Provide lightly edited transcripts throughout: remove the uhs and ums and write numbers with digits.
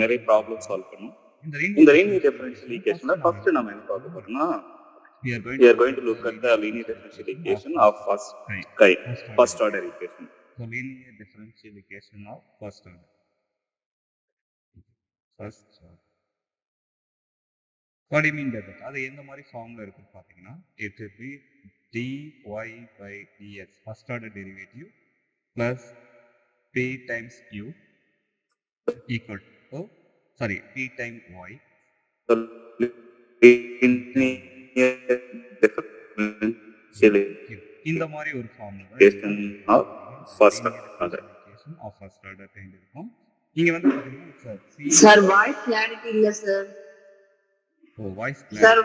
நிறைய problem solve பண்ணும். இந்த linear differential equation first நம்ம என்ன பார்க்க போறோம்னா we are going to look at the linear differential equation of first order equation. So linear differential equation of first order. What do you mean by that? அது எந்த மாதிரி ஃபார்ம்ல இருக்கு பாத்தீங்கன்னா it will be dy by dx first order derivative plus p times q equal to p times y. So இந்த மாதிரி ஒரு formula equation of first order kind இருக்கும். இங்க வந்து பாத்தீங்கன்னா சார் வாய்ஸ் கிளாரிட்டி இல்ல சார். சார்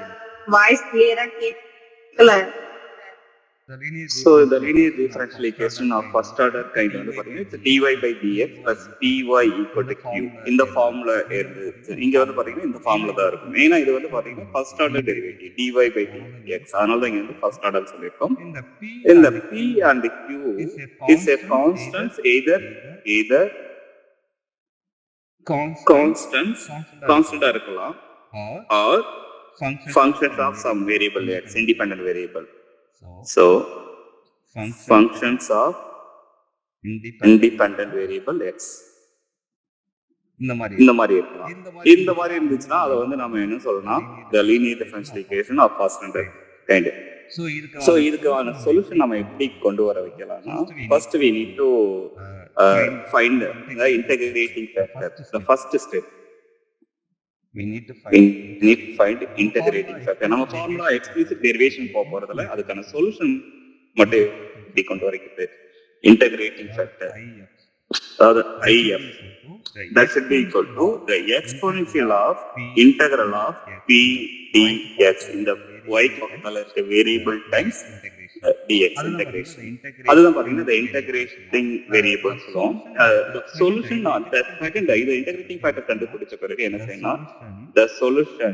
வாய்ஸ் கிளியரா கேட்கல. So the linear differential equation of first order kind வந்து பாத்தீங்கன்னா it's dy by dx plus py equal to q. இந்த ஃபார்முலா இருக்கு. இங்க வந்து பாத்தீங்கன்னா இந்த ஃபார்முலா தான் இருக்கும். மெயினா இது வந்து பாத்தீங்கன்னா first order derivative dy by dx. அதனால தான் இங்க வந்து first order சொல்லிருக்கோம். இந்த p and q is a constant either constant இருக்கலாம் or functions of some variable x, independent variable. So functions of independent variable x இந்த மாதிரி இருக்கலாம். இந்த மாதிரி இருந்துச்சுன்னா அதை வந்து நம்ம என்ன சொல்லலாம் the linear differential equation of first order kind. So இதுக்கான சொல்யூஷன் நம்ம எப்படி கொண்டு வர வைக்கலாம்னா first we need to find the integrating factor. The first step we need to find integrating factor. நம்ம ஃபார்முலா எக்ஸ்பிளிசிட் டெரிவேஷன் போறதுல அதுக்கான சொல்யூஷன் மட்டும் எப்படி கொண்டு வரது integrating factor அதாவது if that should be equal to the exponential of integral of p dx in the y component variable times dx integration. அதுதான் பாத்தீங்கன்னா the integrating variable சொல்லுவோம். The solution on the second இது integrating factor கண்டுபிடிச்ச பிறகு என்ன செய்யணும் the solution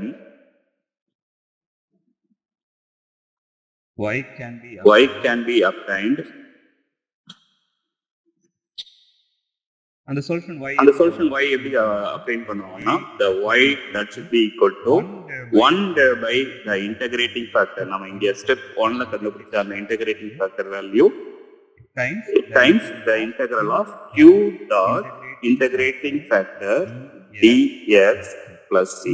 y can be obtained. அந்த solution y எப்படி obtain பண்ணுவாங்கன்னா the y that should be equal to 1 by the integrating factor. நம்ம இங்க step 1ல கண்டுபிடிச்ச அந்த integrating factor value times the integral of q dot integrating factor dx plus c.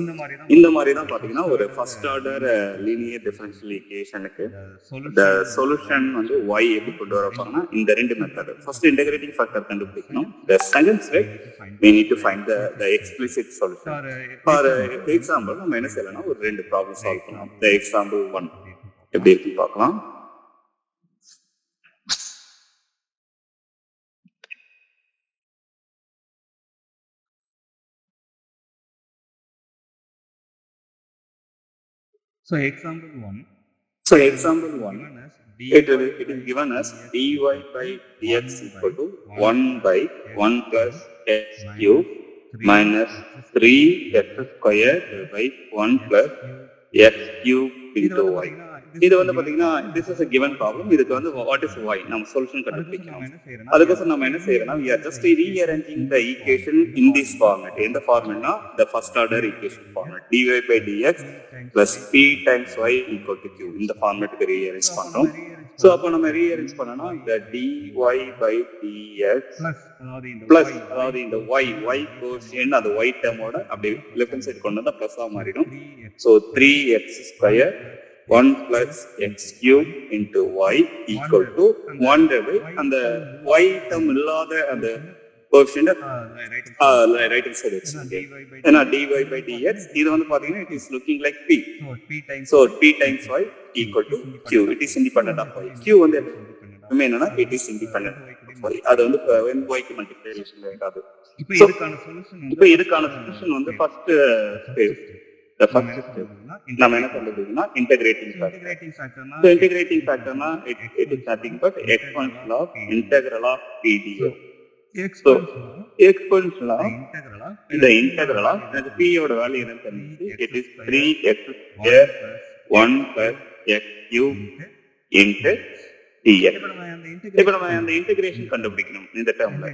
இந்த மாதிரி தான் பாத்தீங்கன்னா ஒரு ஃபர்ஸ்ட் ஆர்டர் லீனியர் டிஃபரன்ஷியல் ஈக்குவேஷனுக்கு the solution வந்து y எப்படி கொண்டு வரப்பாங்கன்னா இந்த ரெண்டு மெத்தட். ஃபர்ஸ்ட் இன்டகிரேட்டிங் ஃபேக்டர் கண்டுபிடிக்கணும். the second step we need to find the explicit solution. for example நம்ம என்ன செய்யலாம்னா ஒரு ரெண்டு ப்ராப்ளம் சால்வ் பண்ணலாம். the example 1 எப்படி இருக்கு பார்க்கலாம். So example 1 it is given as dy by dx equal to 1 by 1 plus x cube minus 3x squared by 1 plus x cube into y. இது வந்து பாத்தீங்கன்னா this is a given problem. இதுக்கு வந்து what is y நம்ம solution கண்டுபிடிக்கணும். அதுக்கு நம்ம என்ன செய்யறோம்னா we are just rearranging the equation in this format. எந்த ஃபார்மட்னா the first order equation format dy by dx plus p times y equal to q. இந்த ஃபார்மட்டுக்கு rearrange பண்றோம். சோ அப்ப நம்ம ரீஅரேஞ்ச் பண்ணனா இந்த dy by dx plus அதாவது இந்த y quotient அந்த y டேர்மோட அப்படியே லெஃப்ட் ஹேண்ட் சைடு கொண்டு வந்தா பிளஸ் ஆ மாறிடும். So 3x square 1 plus x cube into y equal to 1 by அந்த y term இல்லாத அந்த கோஎஃபிஷியன்ட் ரைட் ஹேண்ட் சைடு வச்சிருக்கேன். ஏன்னா dy by dx இது வந்து பாத்தீங்கன்னா it is looking like p. so p times y equal to q. it is independent of y. q வந்து என்னன்னா it is independent of y. அது வந்து when y க்கு மல்டிப்ளிகேஷன் இருக்காது. இப்போ இதுக்கான சொல்யூஷன் வந்து ஃபர்ஸ்ட் ஸ்டெப் நம்ம என்ன கண்டுபிடிக்கணும்னா integrating factor. integrating factorனா it is nothing but exponential of integral of p dx. so exponential of the integral of the p ஓட வேல்யூ என்னன்னு தெரிஞ்சு it is 3x square 1 plus x cube into dx. இப்போ நம்ம அந்த இப்போ நம்ம அந்த integration கண்டுபிடிக்கணும் இந்த டேர்ம்ல.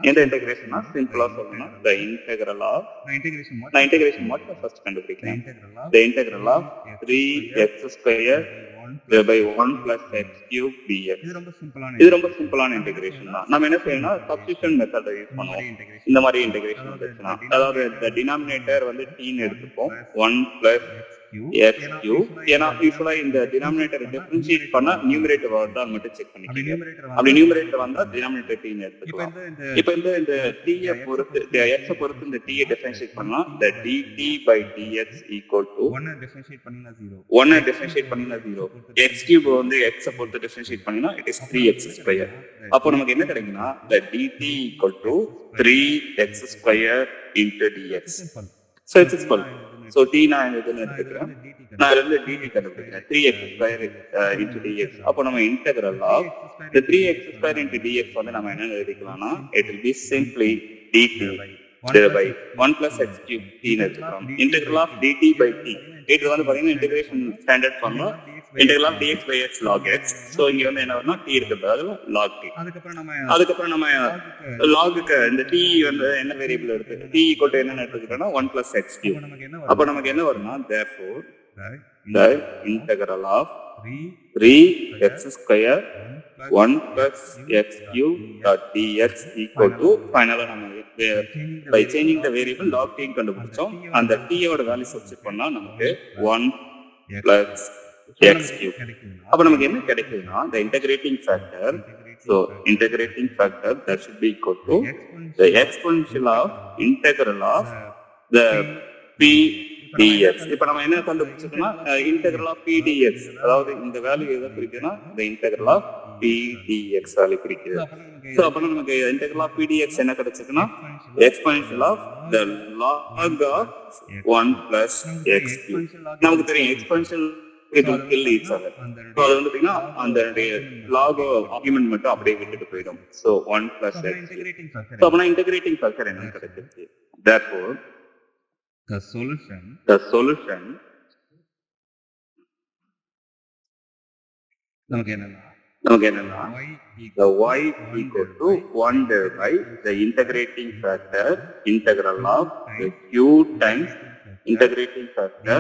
எந்த இன்டகிரேஷனா சிம்பிளா சொல்லணும்னா the integral of நான் இன்டகிரேஷன் மட்டும் ஃபர்ஸ்ட் கண்டுபிடிக்கிறேன். the integral of 3x square by 1 plus x cube dx. இது ரொம்ப சிம்பிளான இன்டகிரேஷன் தான். நம்ம என்ன செய்யணும்னா சப்ஸ்டிட்யூஷன் மெத்தட் யூஸ் பண்ணுவோம். இந்த மாதிரி இன்டகிரேஷன் வந்துச்சுன்னா அதாவது the denominator வந்து t ன்னு எடுத்துப்போம் 1 plus x cube. ஏன்னா யூசுவலா இந்த டினாமினேட்டர் டிஃபரன்ஷியேட் பண்ணா நியூமரேட்டர் வருதா மட்டும் செக் பண்ணிக்கோங்க. அப்படி நியூமரேட்டர் வந்தா டினாமினேட்டர் t ன்னு எடுத்துக்கலாம். இப்போ இந்த t ய பொறுத்து x பொறுத்து இந்த t ய டிஃபரன்ஷியேட் பண்ணா the dt by dx equal to 1 differentiate பண்ணினா 0 x cube வந்து x பொறுத்து டிஃபரன்ஷியேட் பண்ணினா it is 3x square. அப்போ நமக்கு என்ன கிடைக்கும்னா the dt equal to 3x square into dx. So it's simple. So t நான் இதுல எடுத்துக்கிறேன். நான் இதுல dt கண்டுபிடிக்கிறேன் 3x square into dx. அப்போ நம்ம integral of the 3x square into dx வந்து நம்ம என்ன எழுதிக்கலாம்னா it will be simply dt divided by 1 plus x cube t ன்னு எடுத்துக்கிறோம். integral of dt by t இது வந்து பாத்தீங்கன்னா integration standard formula integral of dx by x log x. So இங்க வந்து என்ன வரும்னா t இருக்கிறது log t. அதுக்கப்புறம் நம்ம logக்கு இந்த t வந்து என்ன வேரியபிள் எடுத்து t equal to என்ன எடுத்துக்கிட்டோம்னா 1 plus x cube. அப்ப நமக்கு என்ன வரும்னா therefore the integral of 3x square 1 plus x cube dx equal to finally நம்ம by changing the variable log t கண்டுபிடிச்சோம். அந்த t யோட வேல்யூ சப்ஸ்டிட் பண்ணா நமக்கு 1 plus x cube. அப்ப நமக்கு என்ன கிடைக்குதுன்னா the integrating factor, so integrating factor that should be equal to the exponential of integral of the p dx. இப்ப நம்ம என்ன கண்டுபிடிச்சிருக்கோம்னா integral of p dx, அதாவது இந்த வேல்யூ எதை குறிக்குதுன்னா the integral of p dx value குறிக்குது. சோ அப்ப நமக்கு integral of p dx என்ன கிடைச்சிருக்குன்னா exponential of the log of 1 plus x cube. நமக்கு தெரியும் exponential it will kill each other. So அது வந்து பாத்தீங்கன்னா அந்த log ஆர்குமென்ட் மட்டும் அப்படியே விட்டுட்டு போயிடும். So 1 plus x. So அப்ப நான் இன்டகிரேட்டிங் ஃபேக்டர் என்ன கிடைச்சிருக்கு. Therefore the solution நமக்கு என்னன்னா the y equal to 1 divided by the integrating factor integral of the q times integrating factor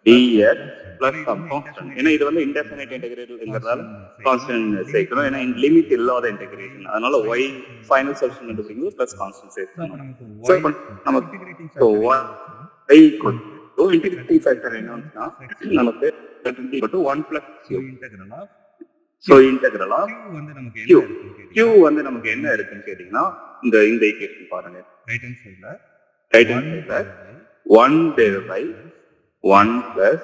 dx plus some constant. ஏன்னா இது வந்து இன்டெஃபினைட் இன்டெகிரேட்டர்ங்கிறதால கான்ஸ்டன்ட் சேர்க்கணும். ஏன்னா லிமிட் இல்லாத இன்டெகிரேஷன், அதனால y ஃபைனல் சொல்யூஷன் கண்டுபிடிக்கிறது பிளஸ் கான்ஸ்டன்ட் சேர்க்கணும். சோ நமக்கு y equal to integrating factor என்னன்னா நமக்கு 1 plus q. So integral of q வந்து நமக்கு என்ன இருக்குன்னு கேட்டீங்கன்னா இந்த ஈக்குவேஷன் பாருங்க. ரைட் ஹேண்ட் சைடுல 1 divided by 1 plus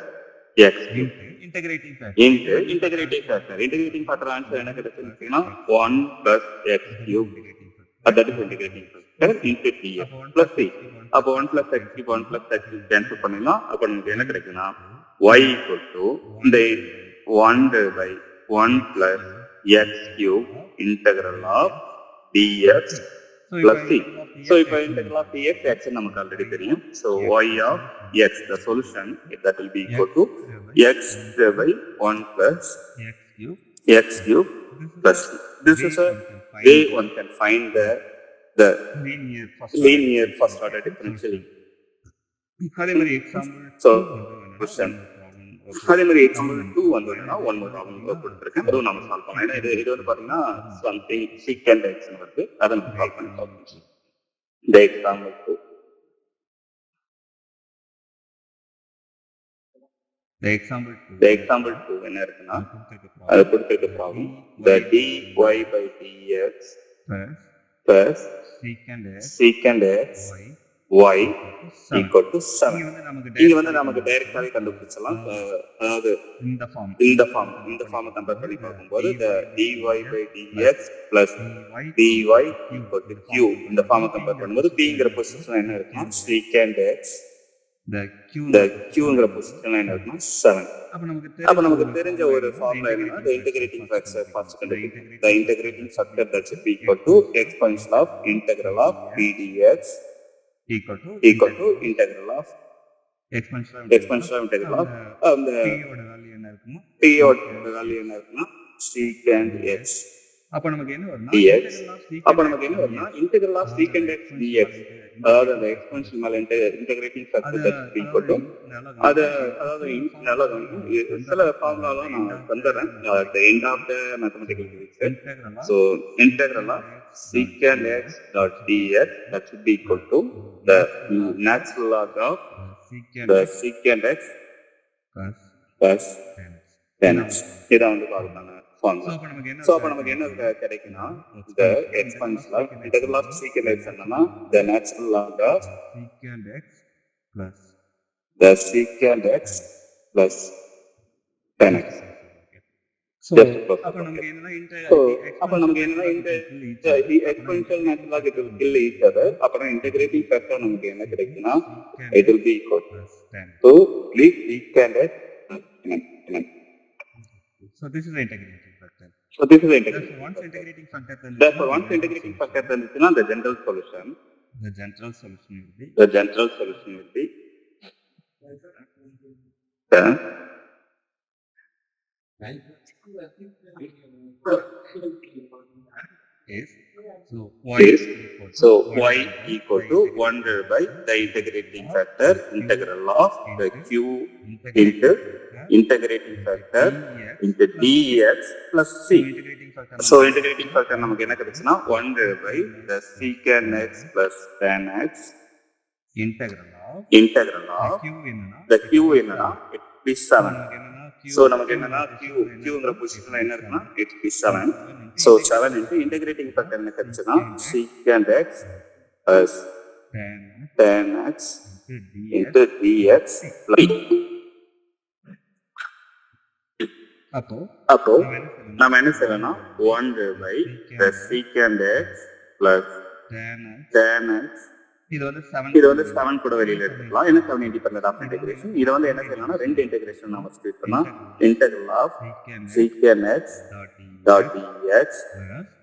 x cube integrating factor. Integrating factor answer என்ன கிடைச்சுன்னா 1 plus x cube. That is integrating factor into dx plus c. அப்போ 1 plus x cube 1 plus x cube cancel பண்ணினா அப்ப நமக்கு என்ன கிடைக்கும்னா y equal to இந்த 1 divided by 1 plus x cube integral of dx plus c. So if integral of dx x நமக்கு already தெரியும். So y of x, the solution that will be equal to x by 1 plus x cube plus c. This is a way one can find the linear first order differential. So அதே மாதிரி example 2 வந்தோம்னா one more problem கொடுத்துருக்கேன், அதுவும் நம்ம solve பண்ணலாம். ஏன்னா இது வந்து பாத்தீங்கன்னா சம்திங் சீக்கண்ட் எக்ஸ்னு வருது, அதை நம்ம சால்வ் பண்ணி பார்க்கணும். இந்த எக்ஸாம்பிள் 2 the example 2 என்ன இருக்குன்னா அது கொடுத்திருக்க problem the dy by dx plus secant x y equal to 7. இங்க வந்து நமக்கு டைரக்டாவே கண்டுபிடிச்சலாம். அதாவது இந்த ஃபார்ம் கம்பேர் பண்ணி பார்க்கும்போது the dy by dx plus dy equal to q இந்த ஃபார்ம் கம்பேர் பண்ணும்போது pங்கிற பொசிஷன் என்ன இருக்குன்னா secant x, the qங்கிற பொசிஷன்ல என்ன இருக்குன்னா 7. அப்ப நமக்கு தெரிஞ்ச ஒரு ஃபார்முலா என்னன்னா the integrating factor first கண்டுபிடிக்கணும். The integrating factor that should be equal to exponential of integral of p dx equal to integral of exponential integral of the p யோட வேல்யூ என்ன இருக்குன்னா secant x அப்ப நமக்கு என்ன வரும்னா dx. அப்ப நமக்கு என்ன வரும்னா integral of secant x dx, அதாவது அந்த எக்ஸ்பென்ஷன் மேல integrating factor that equal to அது, அதாவது நல்லா சில ஃபார்முலாலாம் நான் தந்துடுறேன் at the end of the mathematical physics. So integral of secant x dot dx that should be equal to the natural log of the secant x plus tan x. இதான் வந்து பாருங்க formula. So அப்ப நமக்கு என்ன கிடைக்கும்னா the exponential of integral of secant x என்னன்னா the natural log of secant x plus the secant x plus tan x. So அப்ப நமக்கு என்னன்னா இந்த exponential natural log it will kill each other. அப்புறம் integrating factor நமக்கு என்ன கிடைக்கும்னா it will be equal to secant x. So this is the integrating factor. So this is the integrating. Once integrating factor Therefore, once integrating factor இருந்துச்சுன்னா the general solution will be is y equal to 1 divided by the integrating factor integral of the q into integrating factor into dx plus c. So integrating factor நமக்கு என்ன கிடைச்சுனா 1 divided by the secant x plus tan x integral of the q என்னன்னா it be 7. So நமக்கு என்னன்னா qங்கற பொசிஷன்ல என்ன இருக்குன்னா it be 7. So 7 into integrating factor என்ன கிடைச்சுனா secant x plus tan x into dx plus அப்போ நாம என்ன செய்யலாம் 1 divided by the secant x plus tan x. இது வந்து 7 கூட வெளியில எடுத்துக்கலாம். என்ன 7 இண்டிபெண்டன்ட் ஆஃப் இன்டகிரேஷன். இத வந்து என்ன செய்யலாம்னா ரெண்டு இன்டகிரேஷன் நாம ஸ்ப்ளிட் பண்ணலாம். integral of secant x dot dx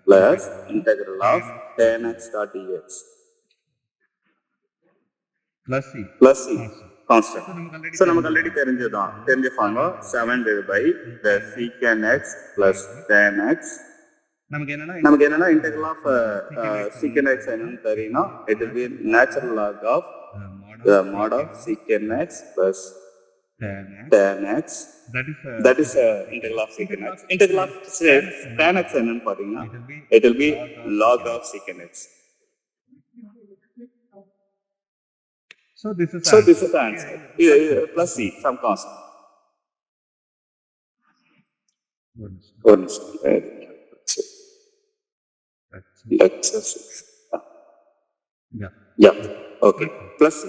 plus integral of tan x dot dx plus c constant. So நமக்கு ஆல்ரெடி தெரிஞ்ச formula 7 divided by the secant x plus tan x. நமக்கு என்னன்னா integral of secant x என்னன்னு தெரியும்னா it will be natural log of the mod of secant x plus tan x. That is integral of secant x. Integral of tan x என்னன்னு பாத்தீங்கன்னா it will be log of secant x. So this is the answer. Plus c, some constant. Lecture 6. Yeah. Okay. Plus c.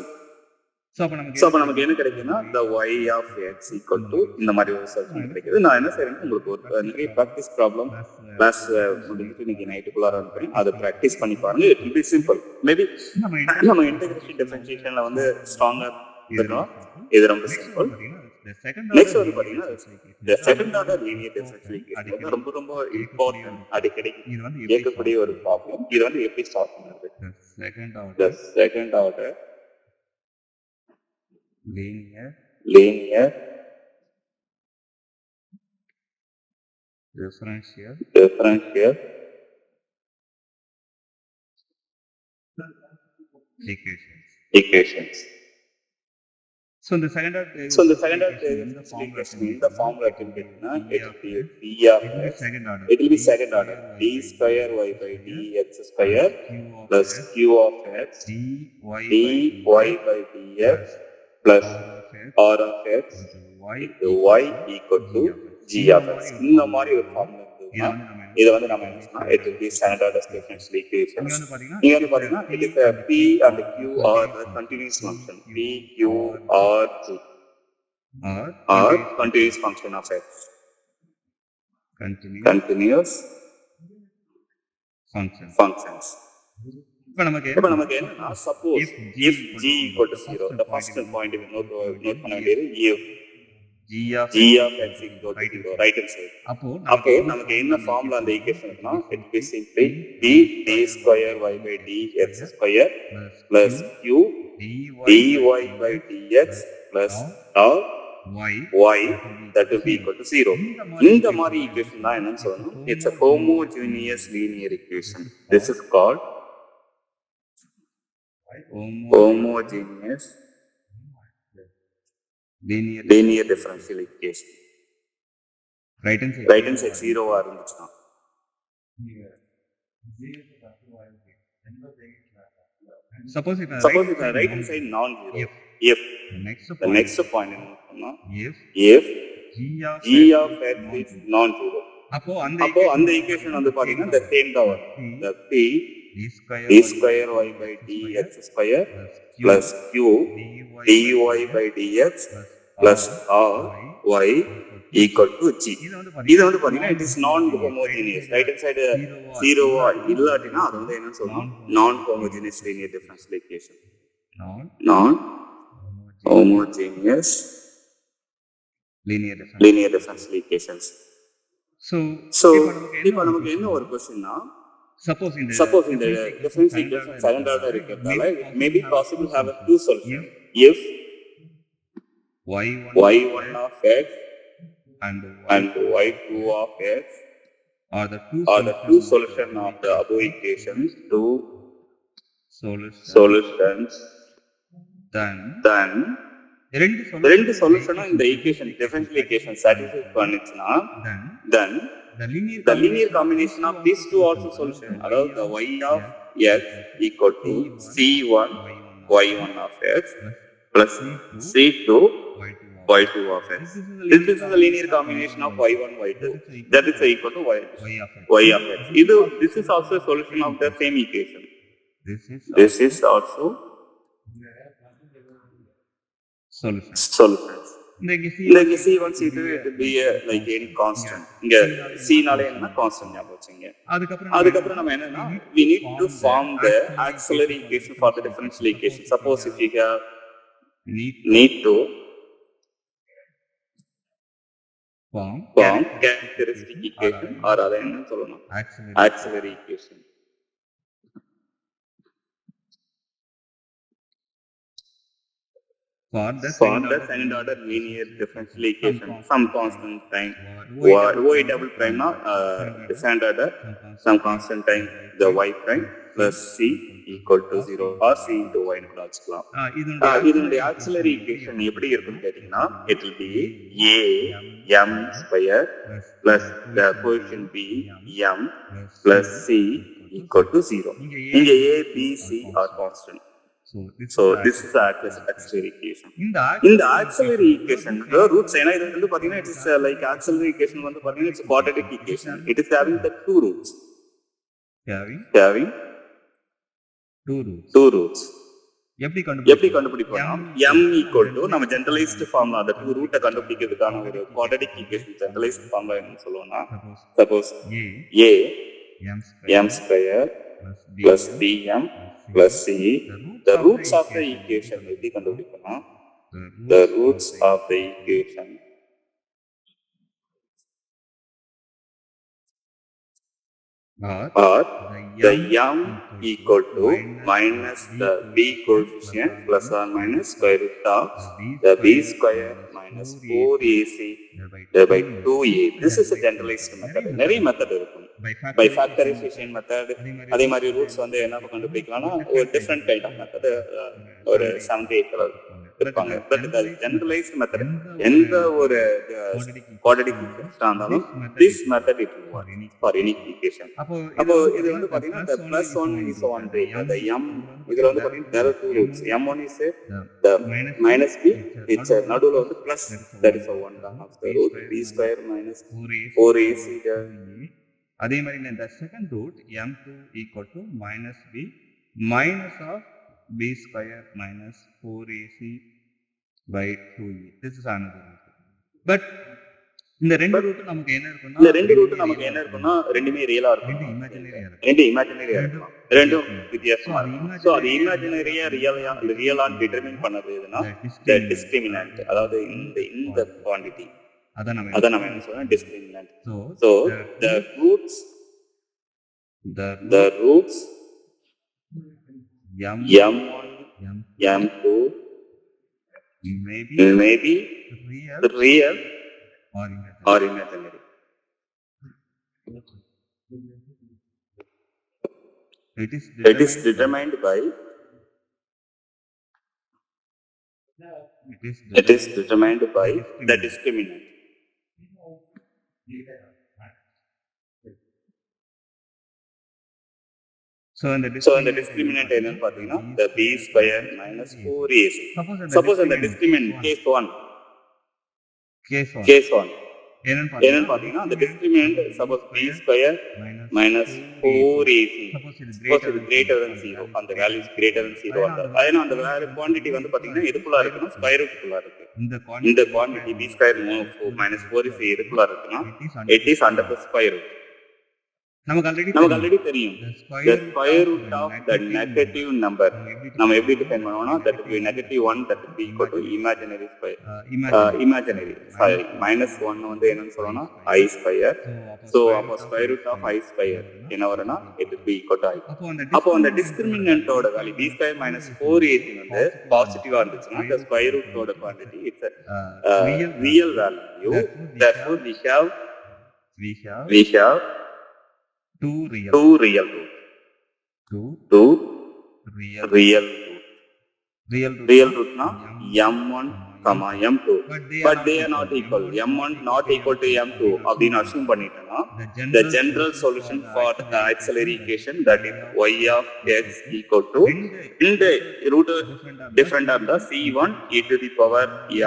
So அப்ப நமக்கு என்ன கிடைக்கும்னா the y of x equal to இந்த மாதிரி ஒரு solution கிடைக்குது. நான் என்ன செய்றேன்னா உங்களுக்கு ஒரு நிறைய பிராக்டிஸ் ப்ராப்ளம் கிளாஸ் முடிஞ்சிட்டு இன்னைக்கு நைட்டுக்குள்ள அனுப்புறேன். அதை பிராக்டிஸ் பண்ணி பாருங்க. it will be simple. Maybe நம்ம இன்டகிரேஷன் டிஃபரன்ஷியேஷன்ல வந்து ஸ்ட்ராங்கா இருக்கணும். இது ரொம்ப சிம்பிள். நெக்ஸ்ட் வந்து பாத்தீங்கன்னா the second order linear differential equation ரொம்ப ரொம்ப இம்பார்ட்டன்ட். அடிக்கடி கேட்கக்கூடிய ஒரு ப்ராப்ளம். இது வந்து எப்படி சால்வ் பண்றது? the second order linear differential equations. So the second order equation in the formula can be it will be d of x. It will be second order d square y by dx square plus q of x dy by dx plus r of x into y equal to g of x. இந்த மாதிரி ஒரு formula இருக்குன்னா இத வந்து நாம என்ன சொன்னா it will be standard order differential equations. இங்க வந்து பாத்தீங்கன்னா it is a p and q are the continuous function p q r g are continuous function of x. Continuous functions. இப்ப நமக்கு என்னன்னா suppose if g equal to 0, the first point we note பண்ண வேண்டியது if g of x equal to 0 right hand side. அப்போ நமக்கு என்ன formula அந்த equation இருக்குன்னா it is simply d square y by dx square plus q dy by dx plus y that will be equal to 0. இந்த மாதிரி equation தான் என்னன்னு சொல்லணும். It's a homogeneous linear equation. This is called homogeneous linear differential equation. Right hand side 0 ஆ இருந்துச்சுன்னா suppose if the right hand side non-zero, if the next point if g of x is non-zero, அப்போ அந்த equation வந்து பாத்தீங்கன்னா the same தான் வரும். The p d square y by dx square plus q dy by dx plus r y equal to g. இது வந்து பாத்தீங்கன்னா it is non-homogeneous. Right hand side 0 இல்லாட்டினா அது வந்து என்ன சொல்லணும், non-homogeneous linear differential equation. Non-homogeneous linear differential equations. So இப்போ நமக்கு என்ன ஒரு क्वेश्चनனா, suppose in the differential equation second order இருக்கிறதால it may be possible to have a two solution. If y1 of x and y2 of x are the two solutions of the above equations, two solutions, then ரெண்டு சொல்யூஷனும் இந்த equation differential equation satisfy பண்ணுச்சுனா then the linear combination of these two also solution, அதாவது the y of x equal to c1 y1 of x plus c2 y2 of x. This is the linear combination of y1 y2 that is equal to y of x. This is also a solution of the same equation. This is also solutions. இங்க c1 c2 it will be like any constant. இங்க c நாலே என்ன constant ஞாபகம் வச்சுங்க. அதுக்கப்புறம் நம்ம என்னன்னா we need to form the auxiliary equation for the differential equation. Suppose if you have need to form characteristic equation or அதை என்ன சொல்லணும், auxiliary equation. For the second order linear differential equation, some constant time y double prime now the second order, some constant time the y prime plus c equal to 0 or c into y னு வச்சுக்கலாம். இதனுடைய auxiliary equation எப்படி இருக்குன்னு கேட்டீங்கன்னா it will be a m square plus the coefficient b m plus c equal to 0. இங்க a b c are constant. So this is the auxiliary equation. இந்த auxiliary equation roots ஏனா இது வந்து பாத்தீங்கன்னா it is like auxiliary equation வந்து பாத்தீங்கன்னா it's a quadratic equation. It is having the two roots. Having two roots. எப்படி கண்டுபிடிப்போம்னா m equal to நம்ம generalized formula அந்த two root கண்டுபிடிக்கிறதுக்கான ஒரு quadratic equation generalized formula என்ன சொல்லுவோம்னா, suppose a m square plus bm plus c, the roots of the equation எப்படி கண்டுபிடிப்போம்னா the roots of the equation are the m equal to minus the b coefficient plus or minus square root of the b square minus 4ac by 2a. This is a generalized method. நிறைய method இருக்கும். By factorization method, அதே மாதிரி roots வந்து என்ன கண்டுபிடிக்கலாம்னா ஒரு different kind of method ஒரு 7-8 இருப்பாங்க. But இந்த ஜெனரலைஸ்ட் மெத்தட் எந்த ஒரு குவாட்ரடிக் ஈக்குவேஷன் இருந்தாலும் this method it will work for any equation. அப்போ இது வந்து பாத்தீங்கன்னா the +1 is 1 அந்த m இதுல வந்து பாத்தீங்கன்னா there are two roots. m1 is the minus b, it's நடுவுல வந்து plus, that is 1 half the root b square minus 4ac. அதே மாதிரி இந்த second root m2 equal to minus b minus of b square minus 4ac by 2e. This is another root. But இந்த ரெண்டு root நமக்கு என்ன இருக்கும்னா ரெண்டுமே ரியலா இருக்கும், ரெண்டு இமேஜினரியா இருக்கும், ரெண்டும் வித்தியாசமா இருக்கும். சோ அது இமேஜினரியா ரியலா டிட்டர்மின் பண்ணது எதுனா the discriminant, அதாவது இந்த குவாண்டிட்டி அத நம்ம என்ன சொல்றோம் discriminant. So the roots m1 m2 may be real or or imaginary. imaginary. It is determined by the discriminant. So in the So the discriminant என்னன்னு பாத்தீங்கன்னா the b square minus 4ac. Suppose the discriminant case 1 என்னன்னு பாத்தீங்கன்னா the discriminant suppose b square minus 4ac. Suppose it greater than 0, அந்த value is greater than 0 அதனால அந்த quantity வந்து பாத்தீங்கன்னா எதுக்குள்ள இருக்குன்னா ஸ்கொயர் ரூட்டுக்குள்ள இருக்கு. இந்த quantity b square minus 4ac எதுக்குள்ள இருக்குன்னா it is under the square root. நமக்கு ஆல்ரெடி தெரியும் the square root of the negative number நம்ம எப்படி டிஃபைன் பண்ணுவோம்னா that will be -1 that will be equal to imaginary square imaginary sorry -1 வந்து என்னன்னு சொல்லணும்னா I square. So அப்போ square root of I square என்ன வரும்னா it will be equal to I. அப்போ அந்த discriminant ஓட value b square minus 4ac வந்து பாசிட்டிவா இருந்துச்சுன்னா the square root ஓட quantity it's a real value. Therefore we have two real root. Real root na m1 comma m2, but they are not equal. M1 not equal to m2 அப்படின்னு assume பண்ணிட்டோம்னா the general solution for the auxiliary equation that is y of x equal to in the root different of the c1 e to the power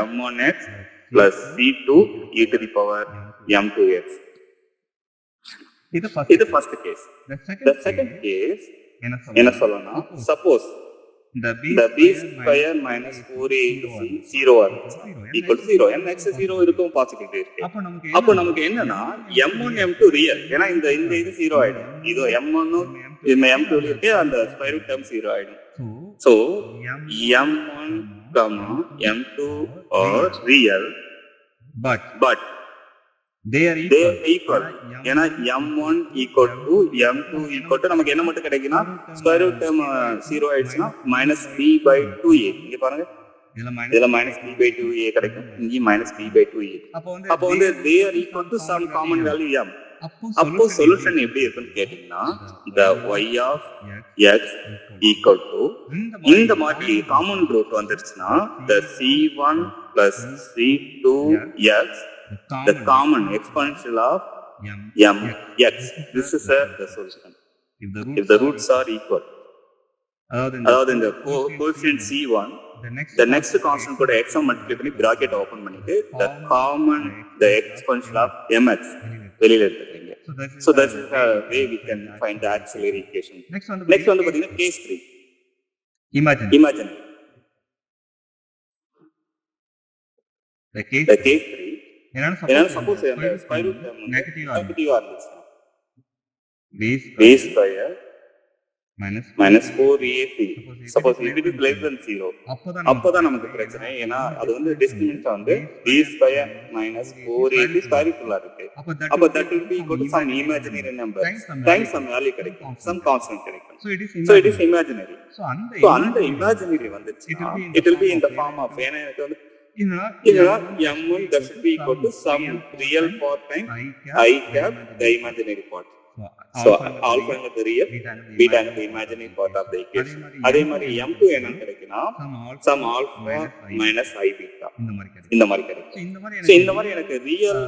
m1x plus c2 e to the power m2x. இது first case. The second case என்ன சொல்லணும்னா suppose the b square minus 4ac 0 equal to 0 n x 0 இருக்கும் possibility இருக்கு. அப்போ நமக்கு என்னன்னா m1 m2 real ஏன்னா இந்த இது 0 ஆயிடும். இது m1 இந்த m2 இருக்கு அந்த ஸ்கொயர் ரூட் டேர்ம் 0 ஆயிடும். So m1 m2 are real but they are equal. ஏன்னா m1 equal to m2 equal to நமக்கு என்ன மட்டும் கிடைக்குன்னா ஸ்கொயர் ரூட் டேர்ம் 0 ஆயிடுச்சுன்னா -b/2a. இங்க பாருங்க இதுல -b/2a கிடைக்கும், இங்க -b/2a. அப்போ வந்து they are equal to some common value m. அப்போ சொல்யூஷன் எப்படி இருக்குன்னு கேட்டீங்கன்னா the y of x equal to இந்த மாதிரி காமன் ரூட் வந்துருச்சுன்னா the c1 plus c2x the common exponential of m x. This is the solution if the roots are equal. அதாவது இந்த coefficient c1 the next constant கூட x multiply பண்ணி bracket open பண்ணிட்டு the common the exponential of mx வெளியில எடுத்துறீங்க. So that is the way we can find the auxiliary equation. Next வந்து பாத்தீங்கன்னா case 3 imaginary. The case 3 என்னன்னா suppose அந்த square root term நெகட்டிவா இருந்துச்சு b square minus 4ac suppose if it is less than 0 அப்பதான் நமக்கு பிரச்சனை. ஏன்னா அது வந்து டிஸ்கிரிமினன்ட் வந்து b square minus 4ac square ரூட்ல இருக்கு. அப்ப that will be equal to some imaginary number times some value கிடைக்கும், some constant கிடைக்கும். So it is imaginary. So அந்த imaginary வந்துச்சுன்னா it will be in the form of ஏன்னா எனக்கு வந்து m1 that should be equal to some real part times I cap the imaginary part. So alpha and the real, beta and the imaginary part of the equation. அதே மாதிரி m2 என்னன்னு கிடைக்குன்னா some alpha minus I beta இந்த மாதிரி கிடைக்கும். So இந்த மாதிரி எனக்கு real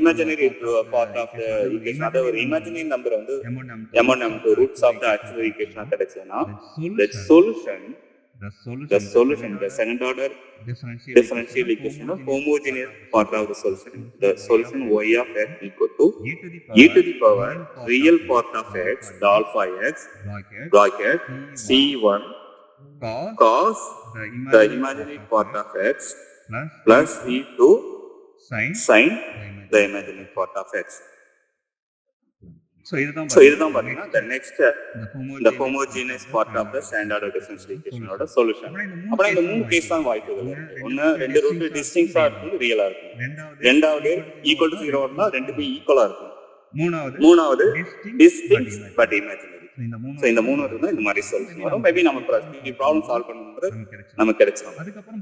imaginary part of the equation அதாவது ஒரு imaginary number வந்து m1 m2 roots of the auxiliary equation கிடைச்சதுன்னா the solution the second order differential equation of homogeneous part of the solution. The solution y of x equal to e to the power real part of x the alpha x bracket c1 cos the imaginary part of x plus c2 sin the imaginary part of x. So இதுதான் பாத்தீங்கன்னா the next the homogeneous part of the standard differential equation ஓட solution. அப்புறம் இந்த மூணு case தான் வாய்ப்புகள் இருக்கு. ஒன்னு ரெண்டு ரூட் டிஸ்டிங்க்டா இருக்கும், ரியலா இருக்கும். ரெண்டாவது ஈக்குவல் டு 0 இருந்தா ரெண்டுமே ஈக்குவலா இருக்கும். மூணாவது டிஸ்டிங்க்ட் பட் இமேஜினரி. ஸோ இந்த மூணு இருந்தால் இந்த மாதிரி சொல்யூஷன் வரும். மேபி நம்ம ப்ராப்ளம் சால்வ் பண்ணும்போது நமக்கு கிடைச்சிடும்.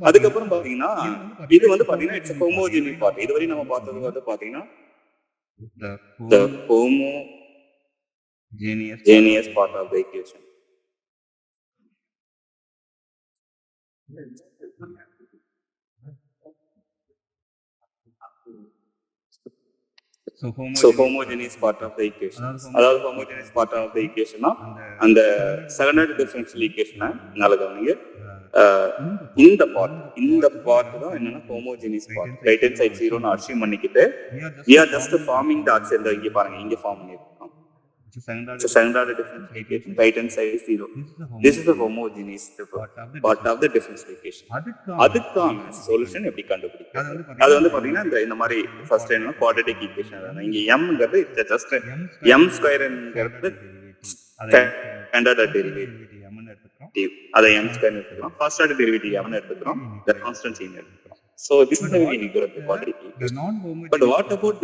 அதுக்கப்புறம் பார்த்தீங்கன்னா இது வந்து பார்த்தீங்கன்னா இட்ஸ் ஹோமோஜினியஸ் பார்ட். இதுவரை நம்ம பார்த்தது வந்து பார்த்தீங்கன்னா the homogeneous part of the equation. So homogeneous part of the equation. அதாவது homogeneous part of the equation அந்த செகண்டரி டிஃபரன்ஷியல் ஈக்குவேஷனை நல்ல கவனிங்க. இந்த பார்ட் தான் என்னன்னா homogeneous part. Right hand side 0 ன்னு அஸ்யூம் பண்ணிக்கிட்டு we are just forming the axis. இங்க பாருங்க, இங்க ஃபார்ம் பண்ணிருக்கோம். So secondary differential equation, right hand side is 0. This is the homogeneous part of the differential equation. அதுக்கான solution எப்படி கண்டுபிடிக்கிறது? அது வந்து பாத்தீங்கன்னா இந்த மாதிரி ஃபர்ஸ்ட் என்ன குவாட்ரேட்டிக் ஈக்குவேஷன். இங்க mங்கிறது ஜஸ்ட் m ஸ்கொயர்ங்கிறது ஸ்டாண்டர்ட் டெரிவேட்டிவ். அதை m ஸ்கொயர் எடுத்துக்கிறோம். ஃபர்ஸ்ட் ஆர்டர் டெரிவேட்டிவ் m எடுத்துக்கிறோம். the constant c எடுத்துக்கிறோம். So this is the way we get the quadratic equation. But what about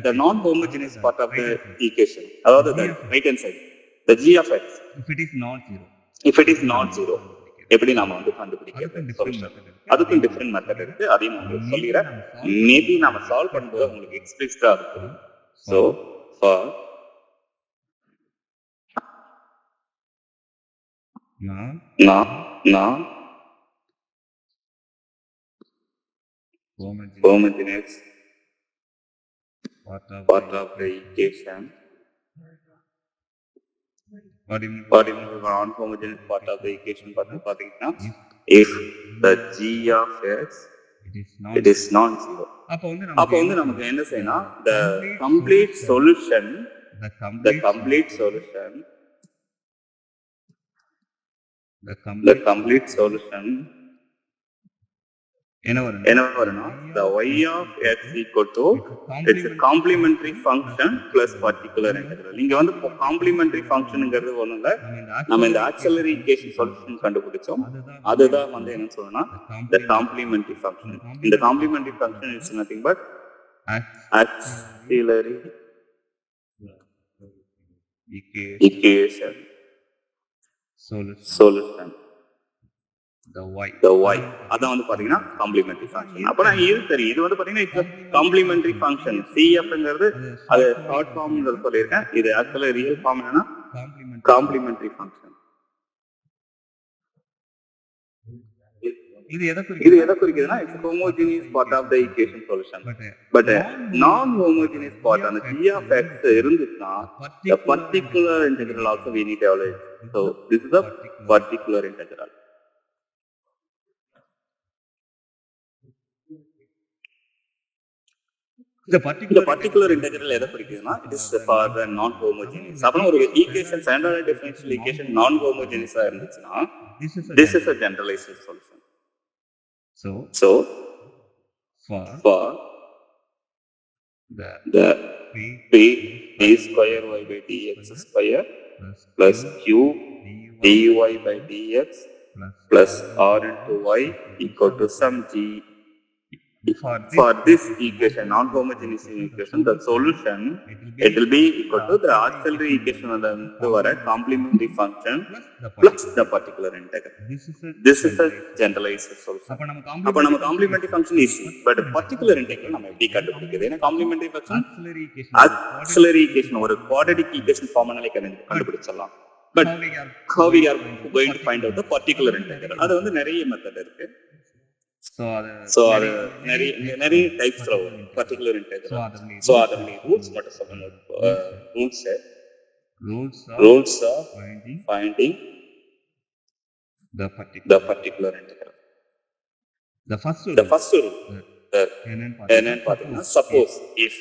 the non-homogeneous part of the equation? About the right hand side, the g of x. If it is not zero, எப்படி நாம வந்து கண்டுபிடிக்கிறது solution? அதுக்கு different method இருக்கு. அதையும் நான் உங்களுக்கு சொல்லிடுறேன். மேபி நாம சால்வ் பண்ணும்போது உங்களுக்கு எக்ஸ்பிளிசிட்டா இருக்கும். So for homogeneous part of the equation. What do you mean by non-homogeneous part of the equation? If the g of x it is non-zero. அப்போ வந்து நமக்கு என்ன செய்யணும்? The complete solution என்ன வரும்னா the y of x equal to it's a complementary function plus particular integral. இங்க வந்து complementary functionங்கிறது ஒண்ணும் இல்ல, நம்ம இந்த auxiliary equation solution கண்டுபிடிச்சோம். அதுதான் வந்து என்ன சொல்லணும்னா the complementary function. இந்த complementary function is nothing but auxiliary equation solution. The y அதான் வந்து பாத்தீங்கன்னா காம்ப்ளிமெண்டரி ஃபங்க்ஷன். அப்ப நான் இது தெரியும், இது வந்து பாத்தீங்கன்னா காம்ப்ளிமெண்டரி ஃபங்க்ஷன். cfங்கிறது அது ஷார்ட் ஃபார்ம்ங்கிறது சொல்லியிருக்கேன். இது ஆக்சுவலா ரியல் ஃபார்ம் என்னன்னா காம்ப்ளிமெண்டரி ஃபங்க்ஷன். இது எதை குறிக்குதுன்னா it's homogeneous part of the equation solution. But நான் ஹோமோஜினியஸ் பார்ட் அந்த g of x இருந்துச்சுன்னா the particular integral also we need to evaluate. So this is the particular integral. The particular integral எதை குறிக்குதுன்னா it is for the non-homogeneous. அப்போ ஒரு equation standard differential equation non-homogeneous-ஆ இருந்துச்சுன்னா this is a generalized solution. So for the p square y by dx square plus q dy by dx plus r into y equal to some g. For this equation, non-homogeneous equation, the solution it will be equal to the auxiliary equation of the complementary function plus the particular integral. This is a generalized solution. அப்ப நம்ம complementary function easy, but particular integral நம்ம எப்படி கண்டுபிடிக்கிறது? ஏன்னா complementary function auxiliary equation ஒரு quadratic equation ஃபார்முலால கண்டுபிடிச்சிடலாம். But how we are going to find out the particular integral? அது வந்து நிறைய மெத்தட் இருக்கு. So நிறைய டைப்ஸ்ல வரும் particular integral. So அதனுடைய ரூல்ஸ் மட்டும் சொல்லணும். rules of finding the particular integral. The first rule என்னன்னு பாத்தீங்கன்னா suppose if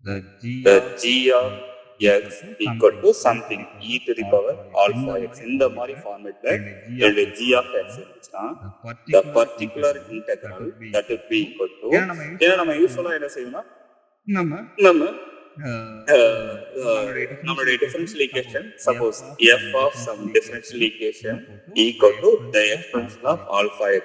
the g of x equal to something e to the power alpha x. இந்த மாதிரி ஃபார்மேட்ல இந்த g of x இருந்துச்சுன்னா the particular integral that will be equal to ஏன்னா நம்ம யூஸ்வலா என்ன செய்யணும்னா நம்ம நம்மளுடைய differential equation suppose f of some differential equation equal to the exponential of alpha x.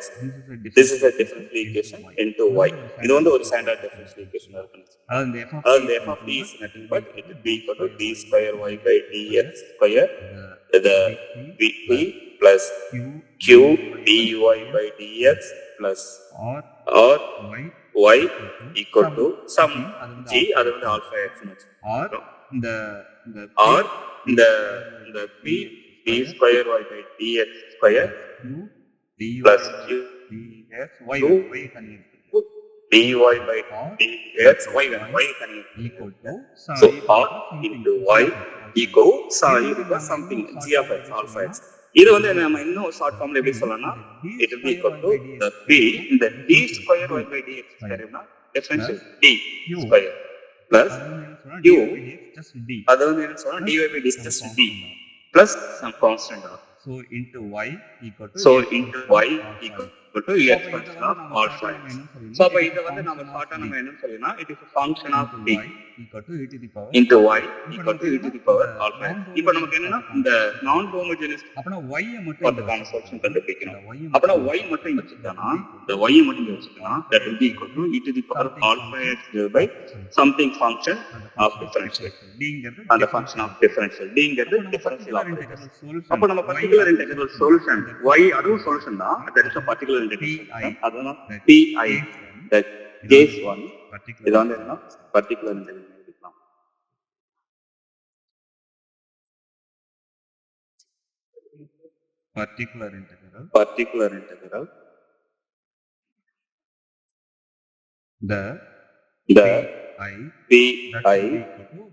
This is a differential equation into y. இது வந்து ஒரு ஸ்டாண்டர்ட் டிஃபரன்ஷியல் ஈக்குவேஷன் இருக்கு. அதாவது f of t is nothing but it will be equal to d square y by dx square the vt plus q dy by dx plus or y equal to some g அது வந்து alpha x or the p d square y by dx square plus q dy by dx y equal to so r into y equal to something g of x alpha x. இது வந்து நம்ம இன்னும் short ஃபார்ம்ல எப்படி சொல்லலாம்னா it will be equal to the p இந்த d square y by dx square னா differential d square plus q அது வந்து என்ன சொல்றோம் dy by dx just d plus some constant r. So into y equal to exponential of alpha x. So அப்ப இத வந்து நம்ம ஷார்ட்டா நம்ம என்ன சொல்லலாம் it is a function of d into y equal to e to the power alpha x. இப்போ நமக்கு என்னன்னா இந்த நான் ஹோமோஜெனியஸ் அப்பனா y மட்டும் அதுக்கான சொல்யூஷன் கண்டுபிடிக்கணும். அப்பனா y மட்டும் வச்சுட்டா the y மட்டும் வச்சுட்டா that will be equal to e to the power alpha x divided by something function of differential d ங்கிறது அந்த function of differential d ங்கிறது differential operator. அப்ப நம்ம particular integral solution y அதுவும் solution தான் that is a particular integral அதுனா pi that case 1 இது வந்து என்ன particular integral எடுக்கலாம். particular integral the pi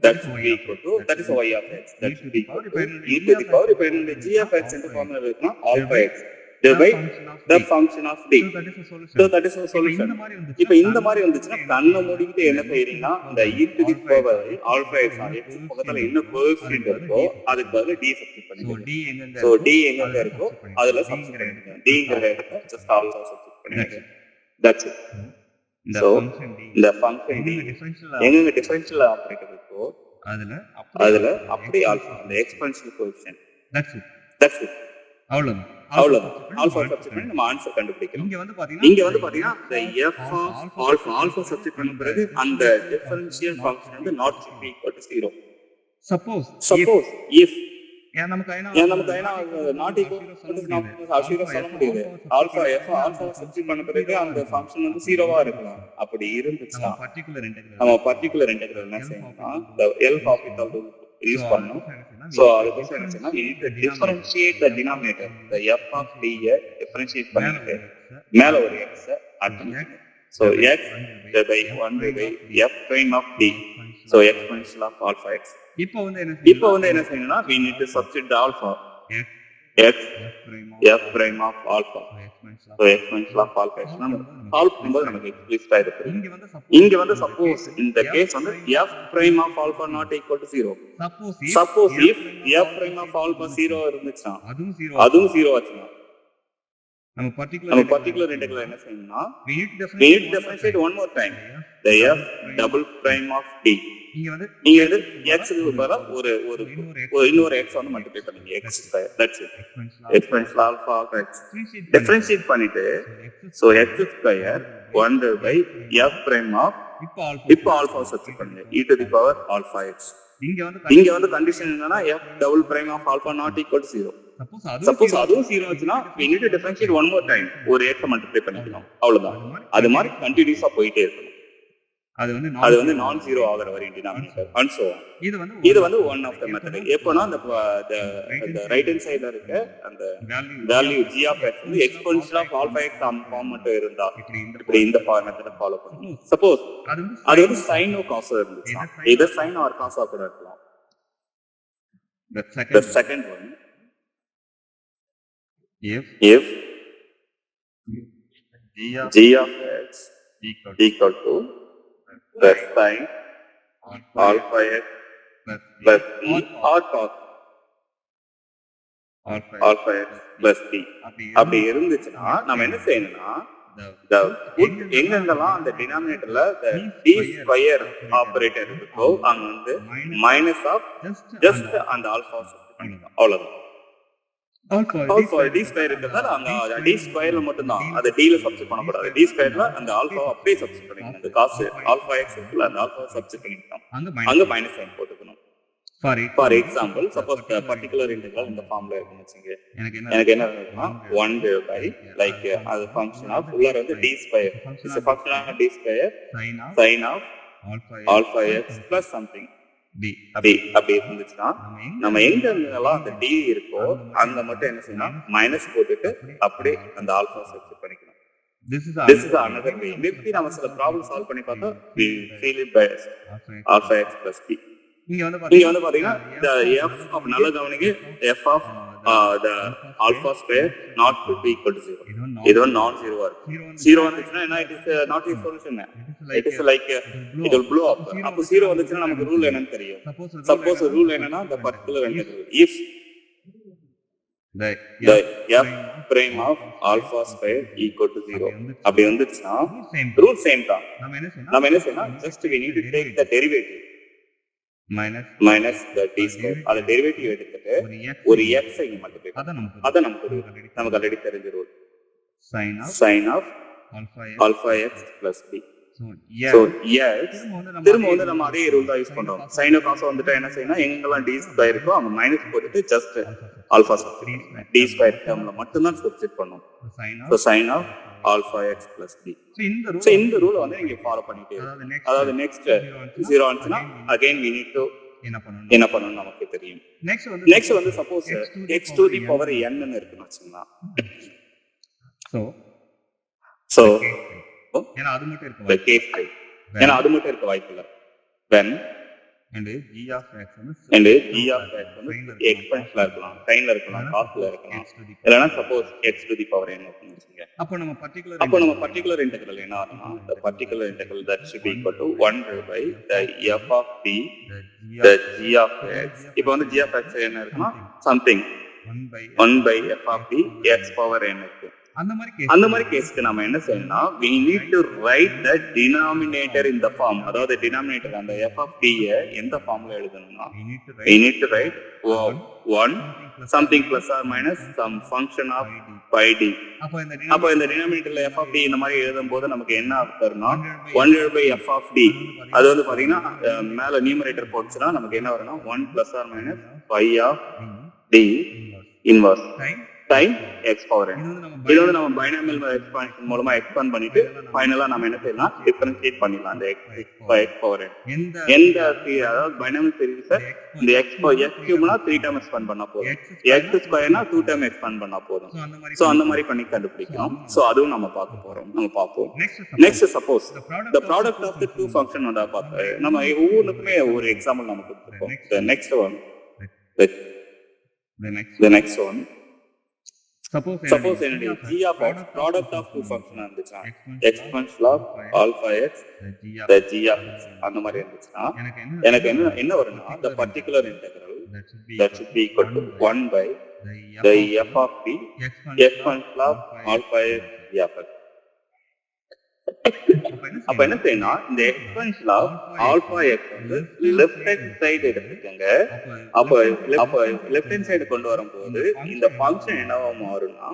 that is equal to that is y of x that is equal to e to the power இப்ப இந்த g of x என்ற formula இருக்குனா alpha x by the function of d. So that is a solution. இப்ப இந்த மாதிரி வந்துச்சுனா கண்ண மூடிக்கிட்டு என்ன செய்றீங்கன்னா இந்த e to the power alpha x பக்கத்துல என்ன கோஎஃபிஷியன்ட் இருக்கோ அதுக்கு பதிலா d சப்ஸ்டிட்யூட் பண்ணுங்க. So d எங்க இருக்கோ அதுல சப்ஸ்டிட்யூட் பண்ணுங்க. d ங்கற இடத்துல just alpha சப்ஸ்டிட்யூட் பண்ணுங்க. That's it. So the function d எங்க டிஃபரன்ஷியல் ஆபரேட்டர் இருக்கோ அதுல அப்படியே alpha அந்த எக்ஸ்போனன்ஷியல் கோஎஃபிஷியன்ட். That's it. அவ்வளவுதான் ஆல்பா சப்ஸ்டிட்யூட் பண்ணி நம்ம ஆன்சர் கண்டுபிடிக்கணும். இங்க வந்து பாத்தீங்கன்னா the f of alpha substitute பண்ண பிறகு அந்த டிஃபரன்ஷியல் ஃபங்க்ஷன் வந்து not equal to 0. Suppose if நமக்கு ஐனா not equal to 0 சொல்ல முடியாது. ஆல்பா சப்ஸ்டிட்யூட் பண்ண பிறகு அந்த ஃபங்க்ஷன் வந்து 0வா இருக்கலாம். அப்படி இருந்துச்சுனா நம்ம பர்టిక్యులர் இன்டெகிரல் என்ன செய்யணும்னா the L hospital யூஸ் பண்ணனும். So அதுக்கு என்னன்னா we need to differentiate the denominator the f of t differentiate பண்ணிட்டு மேல ஒரு x ஆட் பண்ணிக்கணும். So x by 1 by f prime of t so exponential of alpha x. இப்போ வந்து என்ன செய்யணும்னா we need to substitute the alpha x f prime of alpha so exponential of alpha x நம்ம solve பண்ணும்போது நமக்கு எக்ஸ்பிளிசிட்டா இருக்கு. இங்க வந்து suppose in the case வந்து f prime of alpha not equal to 0. Suppose if f prime of alpha 0 இருந்துச்சுனா அதுவும் 0 ஆச்சுனா நம்ம particular integral என்ன செய்யணும்னா we need to differentiate one more time the f double prime of t. நீங்க வந்து x க்கு பதிலா ஒரு இன்னொரு x வந்து மல்டிப்ளை பண்ணுங்க x square. That's it. exponential alpha of x differentiate பண்ணிட்டு so x square 1 by f prime of இப்போ alpha சப்ஸ்டிட்யூட் பண்ணுங்க e to the power alpha x. இங்க வந்து கண்டிஷன் என்னன்னா f double prime of alpha not equal to 0. Suppose அதுவும் 0 ஆச்சுனா we need to differentiate one more time ஒரு x multiply பண்ணிக்கணும். அவ்வளவுதான். அது மாதிரி கண்டினியூஸா போயிட்டே இருக்கணும். அது வந்து நான் ஜீரோ ஆகுற வரை டினாமினேட்டர் and so on. இது வந்து one of the method. எப்போனா அந்த ரைட் ஹேண்ட் சைடுல இருக்க அந்த வேல்யூ g of x வந்து exponential of alpha x form மட்டும் இருந்தா இப்படி இந்த மெத்தட ஃபாலோ பண்ணணும். சப்போஸ் அது வந்து sin or cos இருந்துச்சு either sin or cos கூட இருக்கலாம். The second one if g of x equal to plus sin alpha x plus t or cos alpha x plus t அப்படி இருந்துச்சுன்னா நம்ம என்ன செய்யணும்னா the put எங்கெங்கெல்லாம் அந்த டினாமினேட்டர்ல d ஸ்கொயர் ஆபரேட்டர் இருக்கோ அங்க வந்து மைனஸ் ஆஃப் ஜஸ்ட் அந்த ஆல்பா பண்ணிக்கலாம் அவ்வளவுதான். ஆல்பா டி ஸ்கொயர் இருக்கிறதால அந்த டி ஸ்கொயர்ல மட்டும் தான் அதை d ல சப்ஸ்டிட் பண்ணக்கூடாது. டி ஸ்கொயர்ல அந்த ஆல்பா அப்படியே சப்ஸ்டிட் பண்ணிக்கணும். அந்த காசு ஆல்பா எக்ஸ் இருக்குல்ல அந்த ஆல்பா சப்ஸ்டிட் பண்ணிக்கலாம். அங்க மைனஸ் சைன் போட்டுக்கணும். For example suppose particular integral இந்த ஃபார்ம்ல இருக்குன்னு வச்சுங்க, எனக்கு என்ன இருக்குன்னா 1 by லைக் அது ஃபங்க்ஷன் ஆஃப் உள்ள வந்து d square is a function of d square sin of alpha x plus something d அப்படி இருந்துச்சுன்னா நம்ம எங்க எல்லாம் அந்த d இருக்கோ அங்க மட்டும் என்ன செய்யணும் மைனஸ் போட்டுட்டு அப்படியே அந்த ஆல்பா சப்ஸ்டிட் பண்ணிக்கணும். This is another way. Maybe நம்ம சில ப்ராப்ளம் சால்வ் பண்ணி பார்த்தா we feel it by alpha x plus b. இங்க வந்து பாத்தீங்கன்னா the f of நல்ல கவனிங்க f of the alpha square not to be equal to 0. இது நான் ஜீரோவா இருக்கு. 0 வந்துச்சுன்னா என்ன it is not a solution. It is like it will blow up. அப்ப 0 வந்துச்சுன்னா நமக்கு ரூல் என்னன்னு தெரியும். சப்போஸ் ரூல் என்னன்னா the particular integral if the f prime of alpha square equal to 0 அப்படி வந்துச்சுன்னா ரூல் சேம் தான். நம்ம என்ன செய்யணும் just we need to take the derivative minus the d square அத டெரிவேட்டிவ் எடுத்துட்டு ஒரு x ஐ மல்டிப்ளை அத நமக்கு ஆல்ரெடி தெரிஞ்ச rule sin of alpha x plus b. So yes திரும்ப வந்து நம்ம அதே ரூல் தான் யூஸ் பண்றோம். sin of cos வந்துட்டா என்ன செய்யணும், எங்கெல்லாம் d ஸ்கொயர் இருக்கோ அங்க மைனஸ் போட்டுட்டு ஜஸ்ட் ஆல்பா சப்ஸ்டிட் பண்ணணும். d ஸ்கொயர் டேர்ம்ல மட்டும் தான் சப்ஸ்டிட் பண்ணனும். So sin of alpha x plus b. So இந்த ரூல் வந்து நீங்க ஃபாலோ பண்ணிட்டே இருக்கணும். அதாவது நெக்ஸ்ட் 0 வந்துச்சுனா again we need to என்ன பண்ணனும் நமக்கு தெரியும். நெக்ஸ்ட் வந்து suppose x to the power n ன்னு இருக்குன்னு வச்சுங்களா. So ஏனா அது மட்டும் இருக்க வாய்ப்பு இல்ல. when and g of x வந்து எக்ஸ்பென்ஸ்ல இருக்கலாம், சைன்ல இருக்கலாம், காஸ்ல இருக்கலாம். இல்லனா suppose x to the power n ன்னு வச்சுங்க. அப்ப நம்ம பர்టిక్యులர் இன்டெகிரல் என்ன ஆகும்னா the particular integral that should be equal to 1 by the f of t the g of x. இப்போ வந்து g of x என்ன இருக்குன்னா something 1 by f of t x power n இருக்கு. அந்த மாதிரி கேஸ்க்கு நாம என்ன செய்யணும்னா we need to write the denominator in the form. அதாவது denominator அந்த f of t எந்த ஃபார்ம்ல எழுதணும்னா we need to write 1 something plus or minus some function of pi d. அப்ப இந்த denominatorல f of t இந்த மாதிரி எழுதும்போது நமக்கு என்ன ஆகுதுன்னா 1 by f of d அது வந்து பாத்தீங்கன்னா மேல நியூமரேட்டர் போட்டுச்சுன்னா நமக்கு என்ன வரும்னா 1 plus or minus pi of d inverse sin x power n. இது வந்து நம்ம பைனாமியல் எக்ஸ்பான்ஷன் மூலமா எக்ஸ்பாண்ட் பண்ணிட்டு ஃபைனலா நம்ம என்ன செய்யலாம் டிஃபரன்ஷியேட் பண்ணிடலாம் அந்த x power n. எந்த அதாவது பைனாமியல் சீரிஸை இந்த x கியூப்னா 3 டைம் எக்ஸ்பாண்ட் பண்ணா போதும், x ஸ்கொயர்னா 2 டைம் எக்ஸ்பாண்ட் பண்ணா போதும். சோ அந்த மாதிரி பண்ணி கண்டுபிடிக்கலாம். சோ அதுவும் நம்ம பார்ப்போம். Next suppose the product of the two function வந்து பார்த்தா நம்ம ஒவ்வொன்றுக்குமே ஒரு எக்ஸாம்பிள் நமக்கு கொடுப்போம். the next one suppose என்னுடைய g of x product of two function இருந்துச்சுன்னா exponential of alpha x the g of x அந்த மாதிரி இருந்துச்சுன்னா எனக்கு என்ன வரும்னா the particular integral that should be equal to 1 by the f of t exponential of alpha x g of x. அப்ப என்ன செய்யணும், இந்த எக்ஸ்பென்ஷன் ஆஃப் ஆல்பா எக்ஸ் வந்து லெஃப்ட் ஹேண்ட் சைடு எடுத்துக்கங்க. அப்ப லெஃப்ட் ஹேண்ட் சைடு கொண்டு வரும்போது இந்த ஃபங்க்ஷன் என்னவா மாறும்னா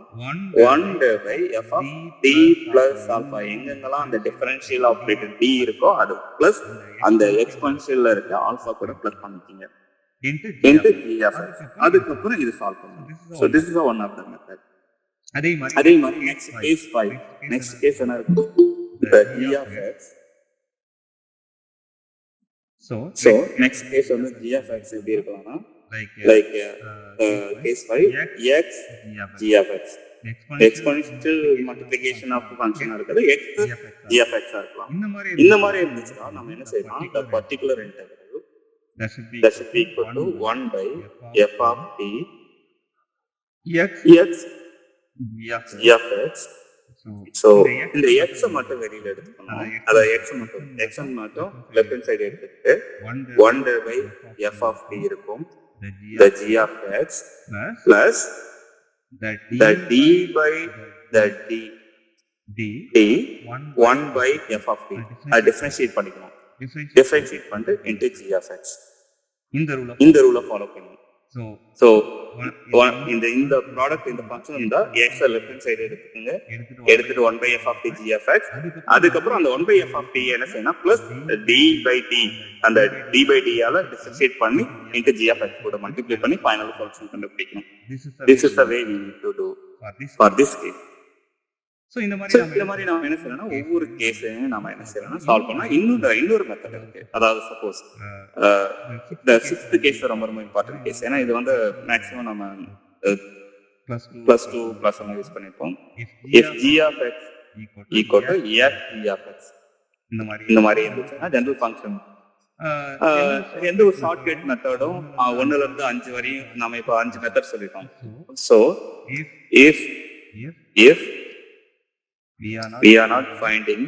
1 by f of t plus alpha எங்கெங்கெல்லாம் அந்த டிஃபரன்ஷியல் ஆபரேட்டர் t இருக்கோ அது பிளஸ் அந்த எக்ஸ்பென்ஷன்ல இருக்க ஆல்பா கூட பிளஸ் பண்ணிட்டீங்க into g of x. அதுக்கப்புறம் இது சால்வ் பண்ணணும். So this is one of the method. அதே மாதிரி நெக்ஸ்ட் கேஸ் 5. நெக்ஸ்ட் கேஸ் என்ன இருக்கு, the g of x. So next case வந்து g of x எப்படி இருக்கும்னா like case 5 x g of x exponential multiplication of function இருக்குது x g of x இருக்கலாம். இந்த மாதிரி இருந்துச்சுன்னா நம்ம என்ன செய்யலாம், the particular integral that should be equal to 1 by f of t x g of x. So இந்த x மட்டும் வெளியில எடுத்துக்கணும். அத x மட்டும் லெஃப்ட் ஹேண்ட் சைடு எடுத்துட்டு 1 by f of t இருக்கும், the g of x plus the d by the d d d 1 1 by f of t அது differentiate பண்ணிக்கணும். டிஃபரன்ஷியேட் பண்ணிட்டு into g of x இந்த ரூலை ஃபாலோ பண்ணணும். So இந்த product இந்த ஃபங்க்ஷன் இருந்தா x லெஃப்ட் ஹேண்ட் சைடு எடுத்துட்டு 1 by f of t g of x அதுக்கப்புறம் அந்த 1 by f of t என்ன செய்யணும் பிளஸ் d by t அந்த d by t ஆல டிஃபரன்ஷியேட் பண்ணி into g of x கூட மல்டிப்ளை பண்ணி ஃபைனல் சொல்யூஷன் கண்டுபிடிக்கணும். This is the way we need to do for this case. So இந்த மாதிரி நாம என்ன செய்யணும்னா ஒவ்வொரு கேஸையும் நாம என்ன செய்யணும்னா சால்வ் பண்ணா இன்னொரு மெத்தட் இருக்கு. அதாவது சப்போஸ் இந்த 6th கேஸ் ரொம்ப இம்பார்ட்டன்ட் கேஸ். ஏன்னா இது வந்து மேக்ஸிமம் நம்ம +2 + எல்லாம் யூஸ் பண்ணிருப்போம். if g of x equal to f g of x இந்த மாதிரி இருந்துச்சுன்னா ஜெனரல் ஃபங்க்ஷன் எந்த ஒரு ஷார்ட்கட் மெத்தடும் 1ல இருந்து 5 வரையும் நாம இப்போ 5 மெத்தட் சொல்லிட்டோம். So if we are not finding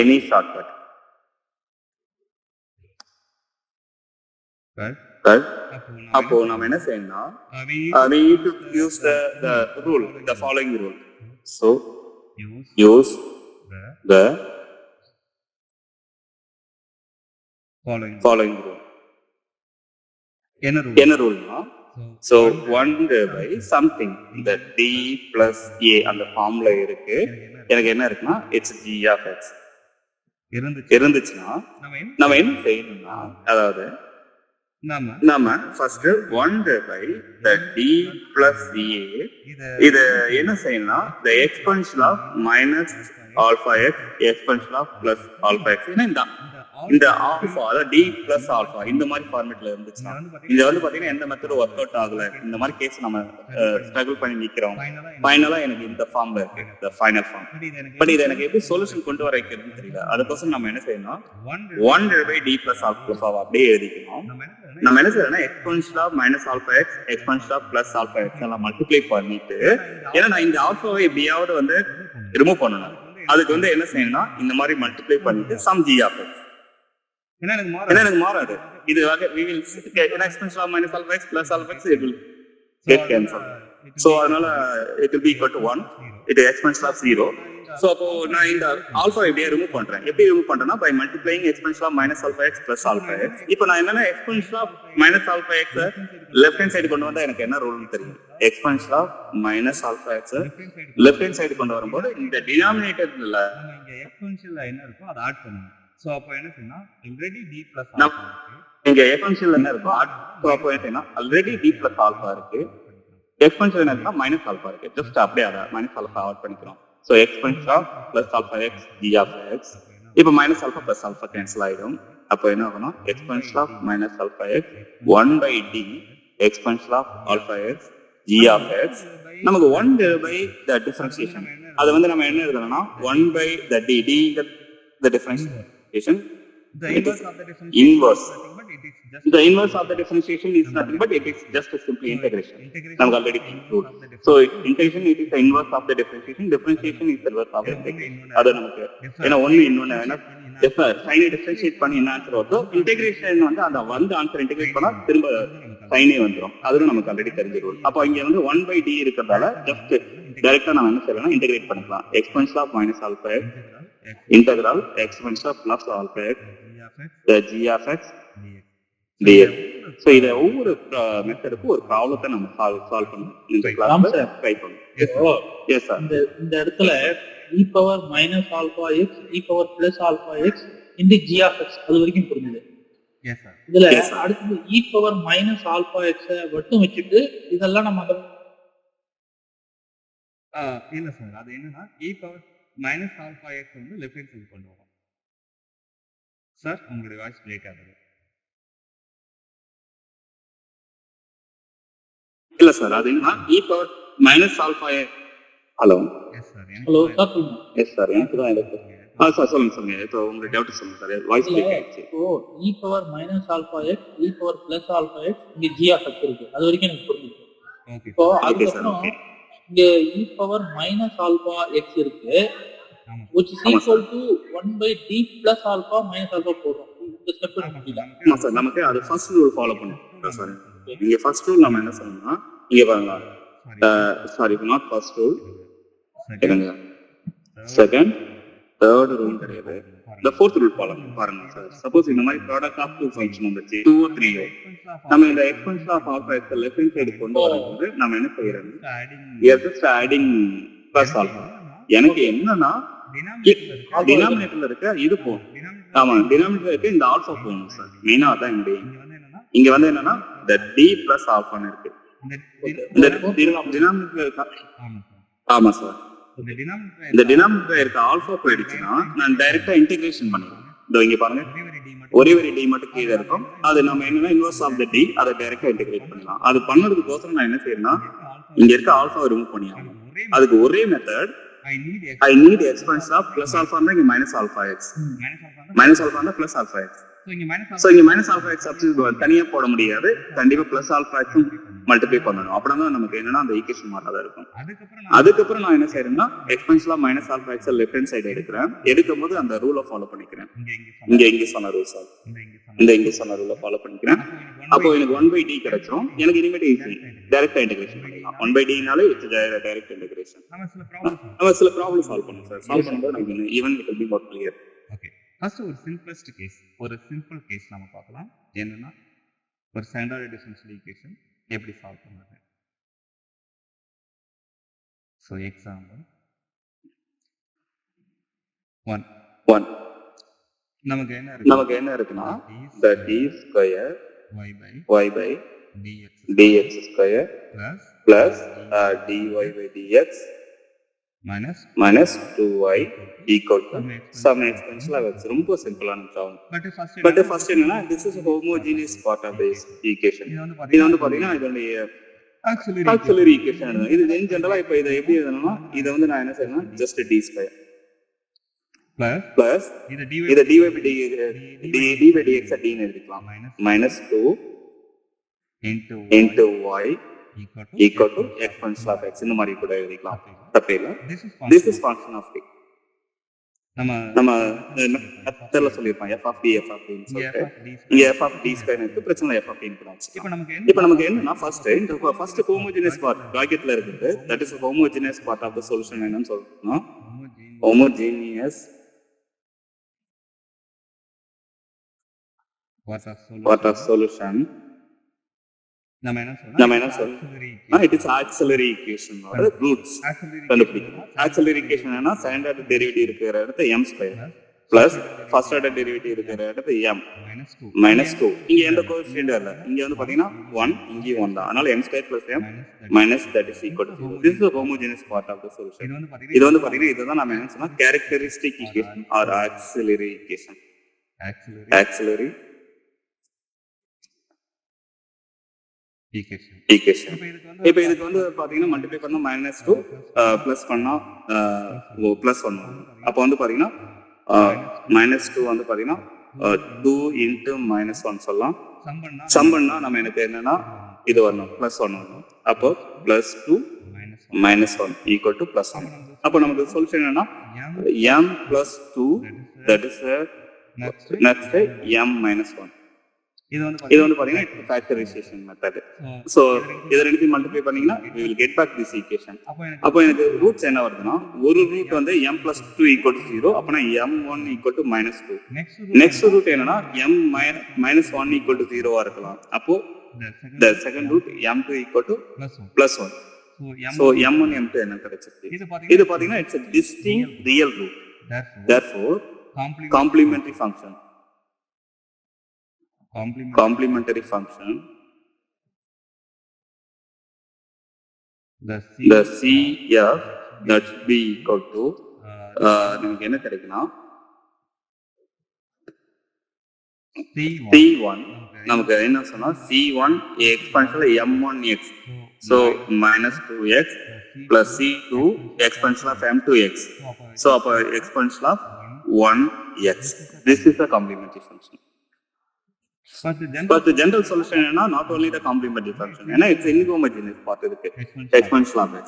any shortcut, அப்போ நாம என்ன செய்யணும்னா we need to use the following rule. So use the following rule. என்ன ரூல்னா so 1 by something the d plus a அந்த ஃபார்முலா இருக்கு. எனக்கு என்ன இருக்குன்னா it's g of x இருந்துச்சுன்னா நம்ம என்ன செய்யணும்னா அதாவது நாம first 1 by the d plus a இது என்ன செய்யணும்னா the exponential of minus alpha x exponential of plus alpha x இந்த ஆல்பா அதாவது டி பிளஸ் ஆல்பா இந்த மாதிரி ஃபார்மேட்ல இருந்துச்சுன்னா இது வந்து பாத்தீங்கன்னா எந்த மெத்தடும் ஒர்க் அவுட் ஆகல. இந்த மாதிரி கேஸ் நம்ம ஸ்ட்ரகிள் பண்ணி நிக்கிறோம். ஃபைனலா எனக்கு இந்த ஃபார்ம்ல இருக்கு இந்த ஃபைனல் ஃபார்ம். பட் இது எனக்கு எப்படி சொல்யூஷன் கொண்டு வர வைக்கிறதுன்னு தெரியல. அதுக்கோசம் நம்ம என்ன செய்யணும் 1 by d plus alpha அப்படியே எழுதிக்கணும். நம்ம என்ன செய்யறோம்னா exponential of minus alpha x exponential of plus alpha x எல்லாம் மல்டிப்ளை பண்ணிட்டு ஏன்னா நான் இந்த ஆல்பாவை எப்படியாவது வந்து ரிமூவ் பண்ணணும். அதுக்கு வந்து என்ன செய்யணும்னா இந்த மாதிரி மல்டிப்ளை பண்ணிட்டு சம் g of x ஏன்னா எனக்கு மாறாது. இது we will exponential of minus alpha x plus alpha x it will get cancelled. So அதனால it will be equal to 1. It is exponential of 0. So அப்போ நான் இந்த ஆல்பா எப்படியே ரிமூவ் பண்றேன். எப்படி ரிமூவ் பண்றேன்னா by multiplying exponential of minus alpha x plus alpha x. இப்போ நான் என்னன்னா exponential of minus alpha x left hand side கொண்டு வந்தா எனக்கு என்ன ரூல்னு தெரியும். exponential of minus alpha x left hand side கொண்டு வரும்போது இந்த டினாமினேட்டர்ல இங்க எக்ஸ்போனன்ஷியல் என்ன இருக்கோ அதை ஆட் பண்ணணும். சோ அப்ப என்ன செய்யணும் ஆல்ரெடி d plus alpha இருக்கு. இங்க எக்ஸ்போனன்ஷியல் என்ன இருக்கோ சோ அப்ப என்ன செய்யணும் ஆல்ரெடி d plus alpha இருக்கு. எக்ஸ்போனன்ஷியல் என்ன இருக்கா மைனஸ் ஆல்பா இருக்கு. ஜஸ்ட் அப்படியே அத மைனஸ் ஆல்பா ஆட் பண்ணிக்கிறோம். So exponential of plus alpha x g of x இப்போ minus alpha plus alpha cancel ஆயிடும். அப்போ என்ன ஆகும் exponential of minus alpha x 1 by d exponential of alpha x g of x நமக்கு 1 by the differentiation அது வந்து நம்ம என்ன எழுதலாம்னா 1 by the d the differentiation the inverse of the differentiation inverse but it is just the inverse of the differentiation is nothing but it is just a simply integration நமக்கு already proved. So integration it is the inverse of the differentiation is the inverse of the integration. அது நமக்கு ஏன்னா ஒன்னு இன்னொன்னு என்ன சைனை differentiate பண்ணி என்ன ஆன்சர் வருதோ இன்டெகிரேஷன் வந்து அந்த வந்து ஆன்சர் இன்டெகிரேட் பண்ணா திரும்ப சைனே வந்துடும். அதுவும் நமக்கு ஆல்ரெடி தெரிஞ்சிடும். அப்போ இங்க வந்து 1 by d இருக்கிறதால ஜஸ்ட் டைரக்டா நம்ம என்ன செய்யலாம் இன்டெகிரேட் பண்ணிக்கலாம். Exponential of minus alpha x integral exponential of plus alpha x the g of x dx. So இத ஒவ்வொரு மெத்தடுக்கு ஒரு ப்ராப்ளத்தை நம்ம சால்வ் பண்ணணும். இந்த கிளாஸ்ல ட்ரை பண்ணுவோம். Yes sir. இந்த இடத்துல e power minus alpha x e power plus alpha x into g of x அது வரைக்கும் புரியுது. Yes sir. இதுல அடுத்து e power minus alpha x மட்டும் வச்சிட்டு இதெல்லாம் நம்ம இல்ல சார் அது என்னன்னா e power minus alpha x வந்து லெஃப்ட் ஹேண்ட் சைடு கொண்டு வரோம். சார் உங்களுடைய வாய்ஸ் பிரேக் ஆகுது. இல்ல சார் அது என்ன e power minus alpha x hello yes sir. Hello sir. Yes sir எனக்கு தான் எனக்கு சார் சொல்லுங்க இப்போ உங்களுக்கு டவுட் சொல்லுங்க சார். வாய்ஸ் பிரேக் ஆயிடுச்சு. இப்போ e power minus alpha x e power plus alpha x இங்க g of x இருக்கு. அது வரைக்கும் எனக்கு புரியுது. ஓகே. இப்போ ஓகே சார். ஓகே. இங்க e power minus alpha x இருக்கு which is equal to 1 by d plus alpha minus alpha போடுறோம். இந்த ஸ்டெப் முடியல. ஆமா சார் நமக்கு அது ஃபர்ஸ்ட் ரூல் ஃபாலோ பண்ணுங்க சார். இங்க ஃபர்ஸ்ட் ரூல் நாம என்ன சொல்லணும்னா இங்க பாருங்க sorry not first rule, second third rule கிடையாது, இந்த ஃபோர்த் ரூல் பாருங்க சார். சப்போஸ் இந்த மாதிரி ப்ராடக்ட் ஆஃப் டூ ஃபங்க்ஷன் வந்துச்சு 2 or 3 நம்ம இந்த expansion of alpha x left hand side கொண்டு வரும்போது நம்ம என்ன செய்யறோம், ஜஸ்ட் ஆடிங் பிளஸ் ஆல்பா. எனக்கு என்னன்னா டினாமினேட்டர்ல இருக்க இது போகும், ஆமா டினாமினேட்டர் இருக்க இந்த ஆல்பா போகணும் சார். மெயினா அதான் இங்க வந்து என்னன்னா இந்த டி பிளஸ் ஆல்பான்னு இருக்கு இந்த டினாமினேட்டர்ல இருக்க. ஆமா சார், இந்த டினாமினேட்டர் இருக்க ஆல்பா போயிடுச்சுன்னா நான் டைரக்டா இன்டெகிரேஷன் பண்ணிடுவேன். இதோ இங்க பாருங்க, ஒரே ஒரு டி மட்டும் கீழே இருக்கும். அது நம்ம என்னன்னா இன்வர்ஸ் ஆஃப் த டி, அதை டைரக்டா இன்டெகிரேட் பண்ணலாம். அது பண்ணதுக்கோசரம் நான் என்ன செய்யறேன்னா இங்க இருக்க ஆல்பா ரிமூவ் பண்ணி ஆகணும். அதுக்கு ஒரே method, I need exponential of plus alpha and then minus alpha x. Minus alpha and plus alpha x. So இங்க minus alpha x substitute தனியா போட முடியாது, கண்டிப்பா plus alpha x மல்டிப்ளை பண்ணணும். அப்படின்னா நமக்கு என்னன்னா அந்த ஈக்குவேஷன் மாறாத இருக்கும். அதுக்கப்புறம் நான் என்ன செய்யறேன்னா exponential of minus alpha x left hand side எடுக்கிறேன். எடுக்கும்போது அந்த ரூலை ஃபாலோ பண்ணிக்கிறேன். இங்க சொன்ன ரூல் சார், இங்க சொன்ன ரூலை ஃபாலோ பண்ணிக்கிறேன். அப்போ எனக்கு 1/d கிடைச்சிரும். எனக்கு இனிமேட் ஈஸி டைரக்டா இன்டெகிரேஷன் பண்ணிடலாம். 1/d-னாலே இட்ஸ் டைரக்ட் இன்டெகிரேஷன். நம்ம சில ப்ராப்ளம் சால்வ் பண்ணுவோம் சார். சால்வ் பண்ணும்போது நமக்கு even it will be more clear. Okay, first ஒரு சிம்பிளஸ்ட் கேஸ், ஒரு சிம்பிள் கேஸ் நம்ம பார்க்கலாம். என்னன்னா ஒரு ஸ்டாண்டர்ட் டிஃபரன்ஷியல் ஈக்குவேஷன் எப்படி சால்வ் பண்றது. ஸோ எக்ஸாம்பிள் 1 நமக்கு என்ன இருக்குன்னா the d square y by dx square plus dy by dx minus 2y equal to some exponential of x. ரொம்ப சிம்பிளான ப்ராப்ளம். பட் ஃபர்ஸ்ட் என்னன்னா this is a homogeneous part of this equation. இது வந்து பாத்தீங்கன்னா இதோட ஆக்ஸிலரி ஈக்குவேஷன். இது இன் ஜெனரலா இப்போ இதை எப்படி எழுதணும்னா இதை வந்து நான் என்ன செய்யணும்னா ஜஸ்ட் d square plus இத dy by dx d ன்னு எழுதிக்கலாம் minus 2 into y equal to exponential of x. இந்த மாதிரி கூட எழுதிக்கலாம், தப்பே இல்ல. this is function of t. நம்ம மெத்தட்ல சொல்லிருப்போம் f of d ன்னு சொல்லிட்டு. இங்க f of d ஸ்கொயர் இருக்கு, பிரச்சனை f of d ன்னு வச்சுக்கலாம். இப்போ நமக்கு என்னன்னா ஃபர்ஸ்ட் ஹோமோஜெனியஸ் பார்ட் பிராக்கெட்ல இருக்குது, that is a homogeneous part of the solution. என்னன்னு சொல்றோம் homogeneous part of solution. நம்ம என்ன சொல்றோம், it is auxiliary equation ஓட roots கண்டுபிடிக்கணும். auxiliary equation என்னன்னா ஸ்டாண்டர்ட் டெரிவேட்டிவ் இருக்கிற இடத்துல m square plus first order derivative இருக்கிற இடத்துல m minus 2. இங்க எந்த கோஎஃபிஷியன்ட் இல்ல, இங்க வந்து பாத்தீங்கன்னா 1, இங்கேயும் 1 தான். அதனால m square plus m minus that is equal to 0. this is the homogeneous part of the solution. இது வந்து பாத்தீங்கன்னா இதுதான் நாம என்ன சொன்னா characteristic equation or auxiliary equation. auxiliary equation. இப்போ இதுக்கு வந்து பாத்தீங்கன்னா மல்டிப்ளை பண்ணா -2 பிளஸ் பண்ணா +1. அப்போ வந்து பாத்தீங்கன்னா -2 வந்து பாத்தீங்கன்னா 2 into -1 சொல்லலாம். சம் பண்ணா நம்ம எனக்கு என்னன்னா இது வரணும் +1 வரணும். அப்போ +2 -1 equal to +1. அப்போ நமக்கு சொல்யூஷன் என்னன்னா m plus 2 that is next m minus 1. இது வந்து பாத்தீங்கன்னா ஃபேக்டரைசேஷன் மெத்தட். சோ இத ரெண்டுத்தையும் மல்டிப்ளை பண்ணீங்கன்னா we will get back this equation. அப்போ எனக்கு ரூட்ஸ் என்ன வருதுன்னா ஒரு ரூட் வந்து m plus 2 equal to 0, அப்பனா m1 equal to -2. Next root என்னன்னா m minus 1 equal to 0 ஆ இருக்கலாம். அப்போ the second root m2 equal to +1. so m1 m2 என்ன கிடைச்சிருக்கு, இது பாத்தீங்கன்னா it's a distinct real root. therefore complementary function the CF that should be equal to நமக்கு என்ன கிடைக்குன்னா C1 நமக்கு என்ன சொன்னா C1 exponential m1x, so -2x plus C2 exponential of m2x, so அப்ப exponential of 1x. this is a complementary function. But the general solution is not only the complementary function, it's inhomogeneous part இருக்கு exponential of x.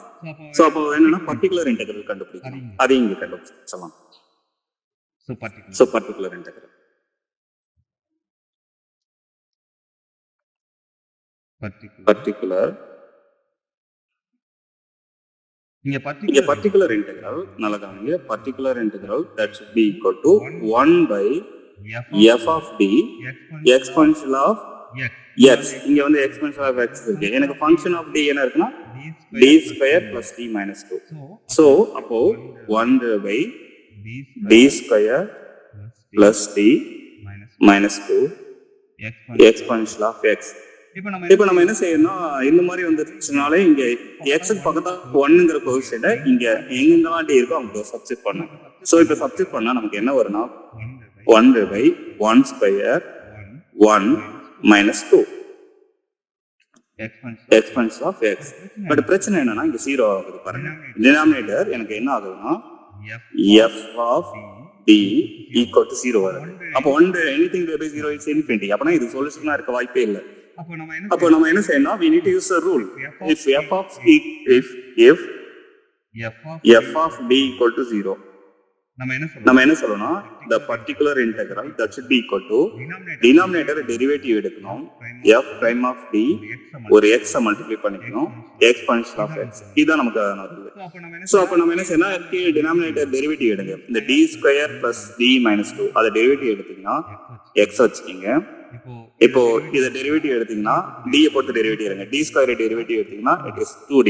so அப்போ என்னன்னா particular integral கண்டுபிடிக்கணும், அதை இங்க கண்டுபிடிச்சலாம். so particular integral particular இங்க இங்க particular integral நல்லா கவனிங்க, particular integral that should be equal to 1 by f of d exponential of x. இங்க வந்து exponential of x இருக்கு. எனக்கு function of d என்ன இருக்குன்னா d square plus d minus 2. So அப்போ 1 by d square plus d minus 2 exponential of x. இப்ப நம்ம என்ன செய்யணும், இந்த மாதிரி வந்துச்சுனாலே இங்க எக்ஸுக்கு பக்கத்தா 1ங்கிற கோஎஃபிஷியன்ட்டை இங்க எங்கெங்கெல்லாம் d இருக்கோ அவங்க சப்ஸ்டிட் பண்ணணும். சோ இப்ப சப்ஸ்டிட் பண்ணா நமக்கு என்ன வரும்னா 1 by 1 square 1 minus 2 exponential of x. But பிரச்சனை என்னன்னா இங்க 0 ஆகுது பாருங்க. டினாமினேட்டர் எனக்கு என்ன ஆகுதுன்னா f of d equal to 0 வருது. அப்ப 1 anything by 0 is infinity. அப்பனா இது சொல்யூஷனா இருக்க வாய்ப்பே இல்ல. அப்போ நம்ம என்ன செய்யணும், we need to use a rule. If f of d equal to 0, நம்ம என்ன சொல்லணும், the particular integral that should be equal to denominator derivative எடுக்கணும், f prime of d ஒரு x மல்டிப்ளை பண்ணிக்கணும், exponential of x. இதான் நமக்கு rule. So அப்ப நம்ம என்ன செய்யணும், denominator derivative எடுங்க. இந்த d square plus d minus 2 அத டெரிவேட்டிவ் எடுத்தீங்கன்னா x வச்சுக்கீங்க. இப்போ இத டெரிவேட்டிவ் எடுத்தீங்கன்னா d பொறுத்து டெரிவேட்டிவ் எடுங்க. d ஸ்கொயர் டெரிவேட்டிவ் எடுத்தீங்கன்னா it is 2d.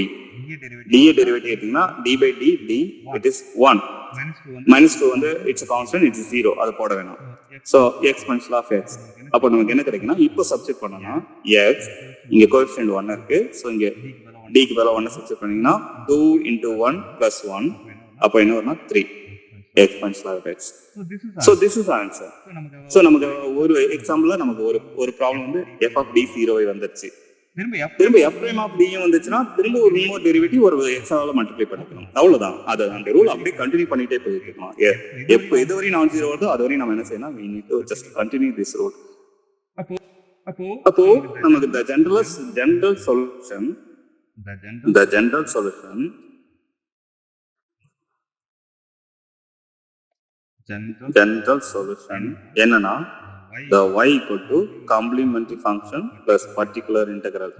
d derivative எடுத்தீங்கன்னா d by d it is 1. minus 2 வந்து it's a constant, it's 0, அது போட வேணாம். so exponential of x. அப்போ நமக்கு என்ன கிடைக்கும்னா இப்போ சப்ஸ்டிட் பண்ணனா x இங்க கோஎஃபிஷியன்ட் 1 இருக்கு. சோ இங்க d க்கு பதிலா 1 சப்ஸ்டிட் பண்ணீங்கன்னா 2 into 1 plus 1 அப்போ என்ன வரும்னா 3 exponential of x. So this is the answer. So நமக்கு ஒரு எக்ஸாம்பிள்ல நமக்கு ஒரு ப்ராப்ளம் வந்து f of d 0 வந்துருச்சு. திரும்ப f prime of d வந்துச்சுன்னா திரும்ப ஒரு ரிமோட் டெரிவேட்டிவ் ஒரு x ஆல மல்டிப்ளை பண்ணிக்கணும். அவ்வளவுதான். அது அந்த ரூல் அப்படியே கண்டினியூ பண்ணிட்டே போயிட்டு இருக்கணும். எப்போ எதுவரை நான் 0 வருதோ அதுவரை நம்ம என்ன செய்யணும், we need to just continue this rule. அப்போ நமக்கு the general solution என்னன்னா the y equal to complementary function plus particular integral.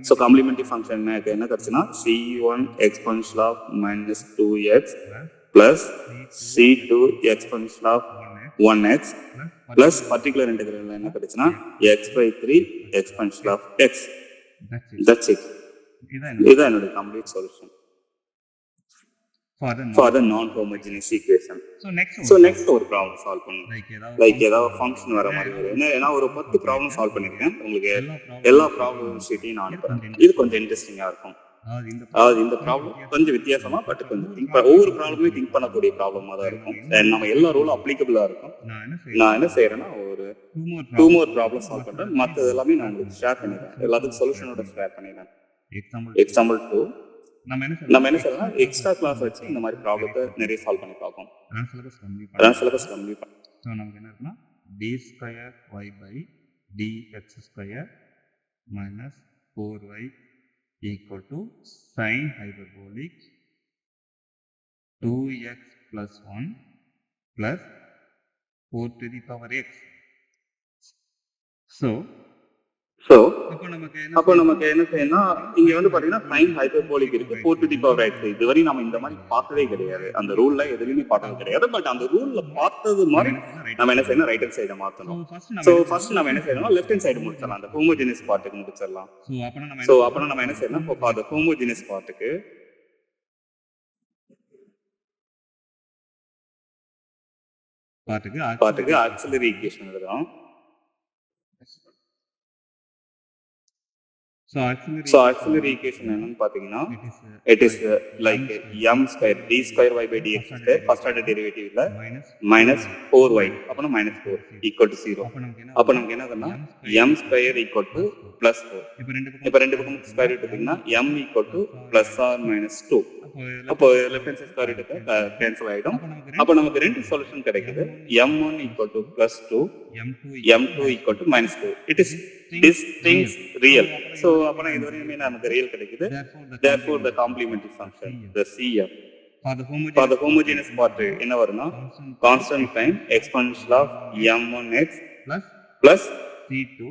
So complementary function என்ன கிடைச்சுன்னா c1 exponential of minus 2x plus c2 exponential of 1x plus particular integral என்ன கிடைச்சுன்னா x by 3 exponential of x. That's it. இதான் என்னோட complete solution for the non-homogeneous equation. So next ஒரு problem solve பண்ணுங்க. Like ஏதாவது function வர மாதிரி வரும். ஏன்னா ஒரு 10 ப்ராப்ளம் சால்வ் பண்ணிருக்கேன். உங்களுக்கு எல்லா ப்ராப்ளம் ஷீட்டையும் நான் அனுப்புறேன். இது கொஞ்சம் இன்ட்ரெஸ்டிங்கா இருக்கும். அதாவது இந்த ப்ராப்ளம் கொஞ்சம் வித்தியாசமா பட் கொஞ்சம் ஒவ்வொரு ப்ராப்ளமே திங்க் பண்ணக்கூடிய ப்ராப்ளமா தான் இருக்கும். நம்ம எல்லா ரூலும் அப்ளிகபிளா இருக்கும். நான் என்ன செய்யறேன்னா ஒரு 2 more ப்ராப்ளம் சால்வ் பண்றேன். மற்றது எல்லாமே நான் உங்களுக்கு ஷேர் பண்ணிடுறேன். எல்லாத்துக்கும் சொல்யூஷனோட ஷேர் பண்ணிடுறேன். எக்ஸாம்பிள் 2 நம்ம என்ன செய்யலாம், எக்ஸ்ட்ரா கிளாஸ் வச்சு இந்த மாதிரி ப்ராப்ளத்தை நிறைய சால்வ் பண்ணி பார்ப்போம். அதான் சிலபஸ் கம்ப்ளீட் பண்ணி. ஸோ நமக்கு என்ன இருக்குன்னா d square y by dx square minus 4y equal to sine hyperbolic 2x plus 1 plus 4 to the power x. அப்போ நமக்கு என்ன செய்யணும், இங்க வந்து பாத்தீங்கன்னா sin hyperbolic இருக்கு 4 to the power x. இதுவரை நம்ம இந்த மாதிரி பார்த்ததே கிடையாது, அந்த ரூல்ல எதுலயுமே பார்த்தது கிடையாது. பட் அந்த ரூல்ல பார்த்தது மாதிரி நம்ம என்ன செய்யணும், ரைட் ஹேண்ட் சைட மாத்தணும். சோ ஃபர்ஸ்ட் நம்ம என்ன செய்யணும், லெஃப்ட் ஹேண்ட் சைடு முடிச்சிடலாம், அந்த ஹோமோஜெனியஸ் பார்ட்டுக்கு முடிச்சிடலாம். சோ அப்ப நம்ம என்ன செய்யணும், இப்போ அந்த ஹோமோஜெனியஸ் பார்ட்டுக்கு ஆக்சிலரி ஈக்குவேஷன் எழுதுறோம். So auxiliary equation என்னன்னு பாத்தீங்கன்னா it is like m square d square y by dx square first order derivative இல்ல minus 4y அப்பனா minus 4 equal to 0. அப்ப நமக்கு என்ன ஆகும்னா m square equal to plus 4. இப்ப ரெண்டு பக்கம் ஸ்கொயர் ரூட் எடுத்தீங்கன்னா m equal to plus or minus 2. அப்போ left hand side square root cancel ஆயிடும். அப்ப நமக்கு ரெண்டு சொல்யூஷன் கிடைக்குது, m1 equal to plus 2, m2 equal to minus 2. It is distinct real. So அப்பனா இதுவரையுமே நமக்கு ரியல் கிடைக்குது. Therefore the complementary function the cf for the homogeneous part என்ன வரும்னா constant time exponential of m1x plus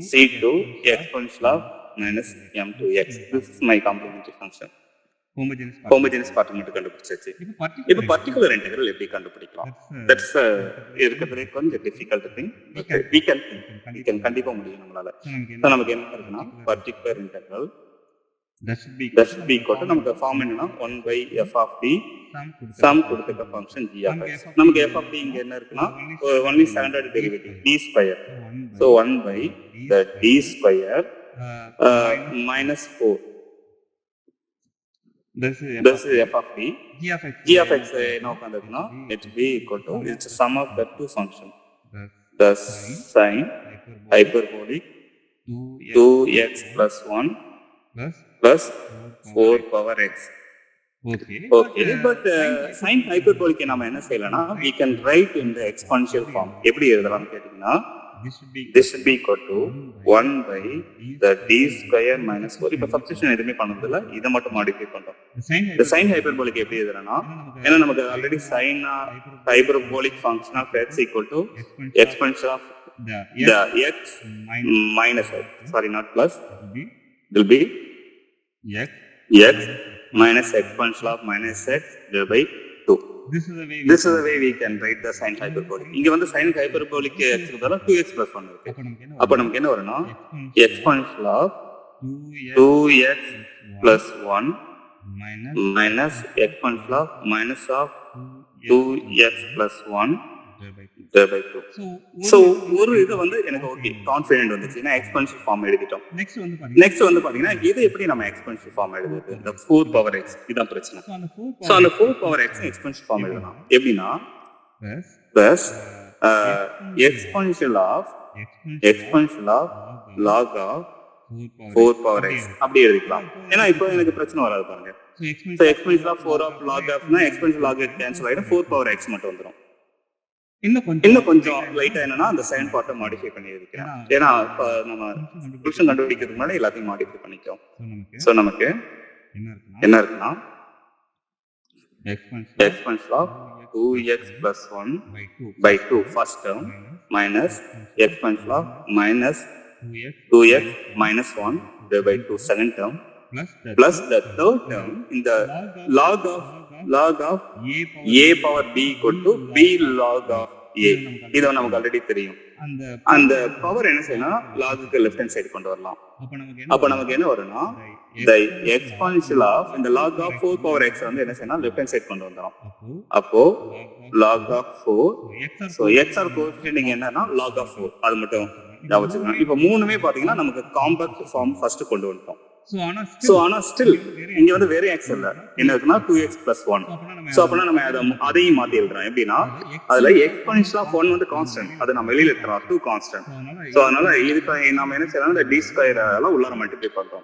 c2 exponential of minus m2x. This is my complementary function. Homogeneous part மட்டும் கண்டுபிடிச்சாச்சு. இப்போ particular integral எப்படி கண்டுபிடிக்கலாம்? That's இருக்கிறதுலே கொஞ்சம் difficult thing. we can கண்டிப்பா முடியும் நம்மளால. So நமக்கு என்ன இருக்குன்னா particular integral that should be equal to நமக்கு ஃபார்ம் என்னன்னா 1 by f of t some கொடுத்துக்க ஃபங்க்ஷன் g of x. நமக்கு f of t இங்க என்ன இருக்குன்னா only standard derivative d square. So 1 by the d square minus 4. This is f of t. g of x என்ன உட்காந்துருக்குன்னா it will be equal to it's a sum of the two function the sin hyperbolic 2x plus 1 plus 4 power x. Okay, but sin hyperbolic நாம என்ன செய்யலாம்னா we can write in the exponential form. எப்படி எழுதலாம்னு கேட்டிங்கன்னா this should be equal to 1 by the d square minus 4. இப்ப substitution எதுவுமே பண்ணதில்ல, இதை மட்டும் modify பண்றோம். the sin hyperbolic எப்படி எழுதலாம்னா ஏன்னா நமக்கு already sin hyperbolic function of x equal to exponential of the x minus x, sorry not plus, it will be x minus exponential of minus x divided by 2. This is the way we can write the sin hyperbolic. இங்க வந்து sin hyperbolic x பதிலா 2x plus 1 இருக்கு. அப்ப நமக்கு என்ன வரும்னா exponential of 2x plus 1 minus exponential of minus of 2x plus 1 divided by 2. So ஒரு இது வந்து எனக்கு ஓகே கான்ஃபிடென்ட் வந்துச்சு. நான் எக்ஸ்பென்ஷிவல் ஃபார்ம் எழுதிட்டோம். நெக்ஸ்ட் வந்து பாத்தீங்கன்னா இது எப்படி நம்ம எக்ஸ்பென்ஷிவல் ஃபார்ம் எழுதுறது? இந்த 4 பவர் x இதான் பிரச்சனை. சோ அந்த 4 பவர் x எக்ஸ்பென்ஷிவல் ஃபார்ம் எழுதலாம். எப்படின்னா plus exponential of log of 4 power x அப்படி எழுதிக்கலாம். ஏன்னா இப்போ எனக்கு பிரச்சனை வராது பாருங்க. So exponential of 4 of log of னா exponential log கேன்சல் ஆயிடும், 4 power x மட்டும் வந்துரும். இன்னும் கொஞ்சம் லைட்டா என்னன்னா அந்த சைன் பார்ட்டை மாடிஃபை பண்ணி இருக்கேன். ஏன்னா நம்ம சொல்யூஷன் கண்டுபிடிக்கிறதுக்கு முன்னாடி எல்லாத்தையும் மாடிஃபை பண்ணிட்டோம். சோ நமக்கு என்ன இருக்குன்னா exponential of 2x plus 1 by 2 first term minus exponential of minus 2x minus 1 divided by 2 second term plus the third term in the log of a power b equal to b log of a. இது நமக்கு already தெரியும். அந்த power என்ன செய்யணும், லாகுக்கு left hand side கொண்டு வரலாம். அப்ப நமக்கு என்ன வரும்னா the exponential of இந்த log of 4 power x வந்து என்ன செய்யணும், லெஃப்ட் ஹேண்ட் சைடு கொண்டு வந்துரும். அப்போ log of 4, so x are coefficient இங்க என்னன்னா log of 4 அது மட்டும் ஞாபகம் வச்சுக்கணும். இப்போ மூணுமே பாத்தீங்கன்னா நமக்கு காம்பாக்ட் ஃபார்ம் ஃபர்ஸ்ட் கொண்டு வந்துட்டோம். சோ ஆனா ஸ்டில் இங்க வந்து வேற x இல்ல, என்ன இருக்குன்னா 2x plus 1. சோ அப்பனா நம்ம அதையும் மாத்தி எழுதுறோம். எப்படின்னா அதுல exponential of 1 வந்து கான்ஸ்டன்ட், அது நம்ம வெளியில எடுத்துறோம் 2 கான்ஸ்டன்ட். சோ அதனால இதுக்கு நாம என்ன செய்யலாம், இந்த d ஸ்கொயர் எல்லாம் உள்ளார மல்டிப்ளை பண்றோம்.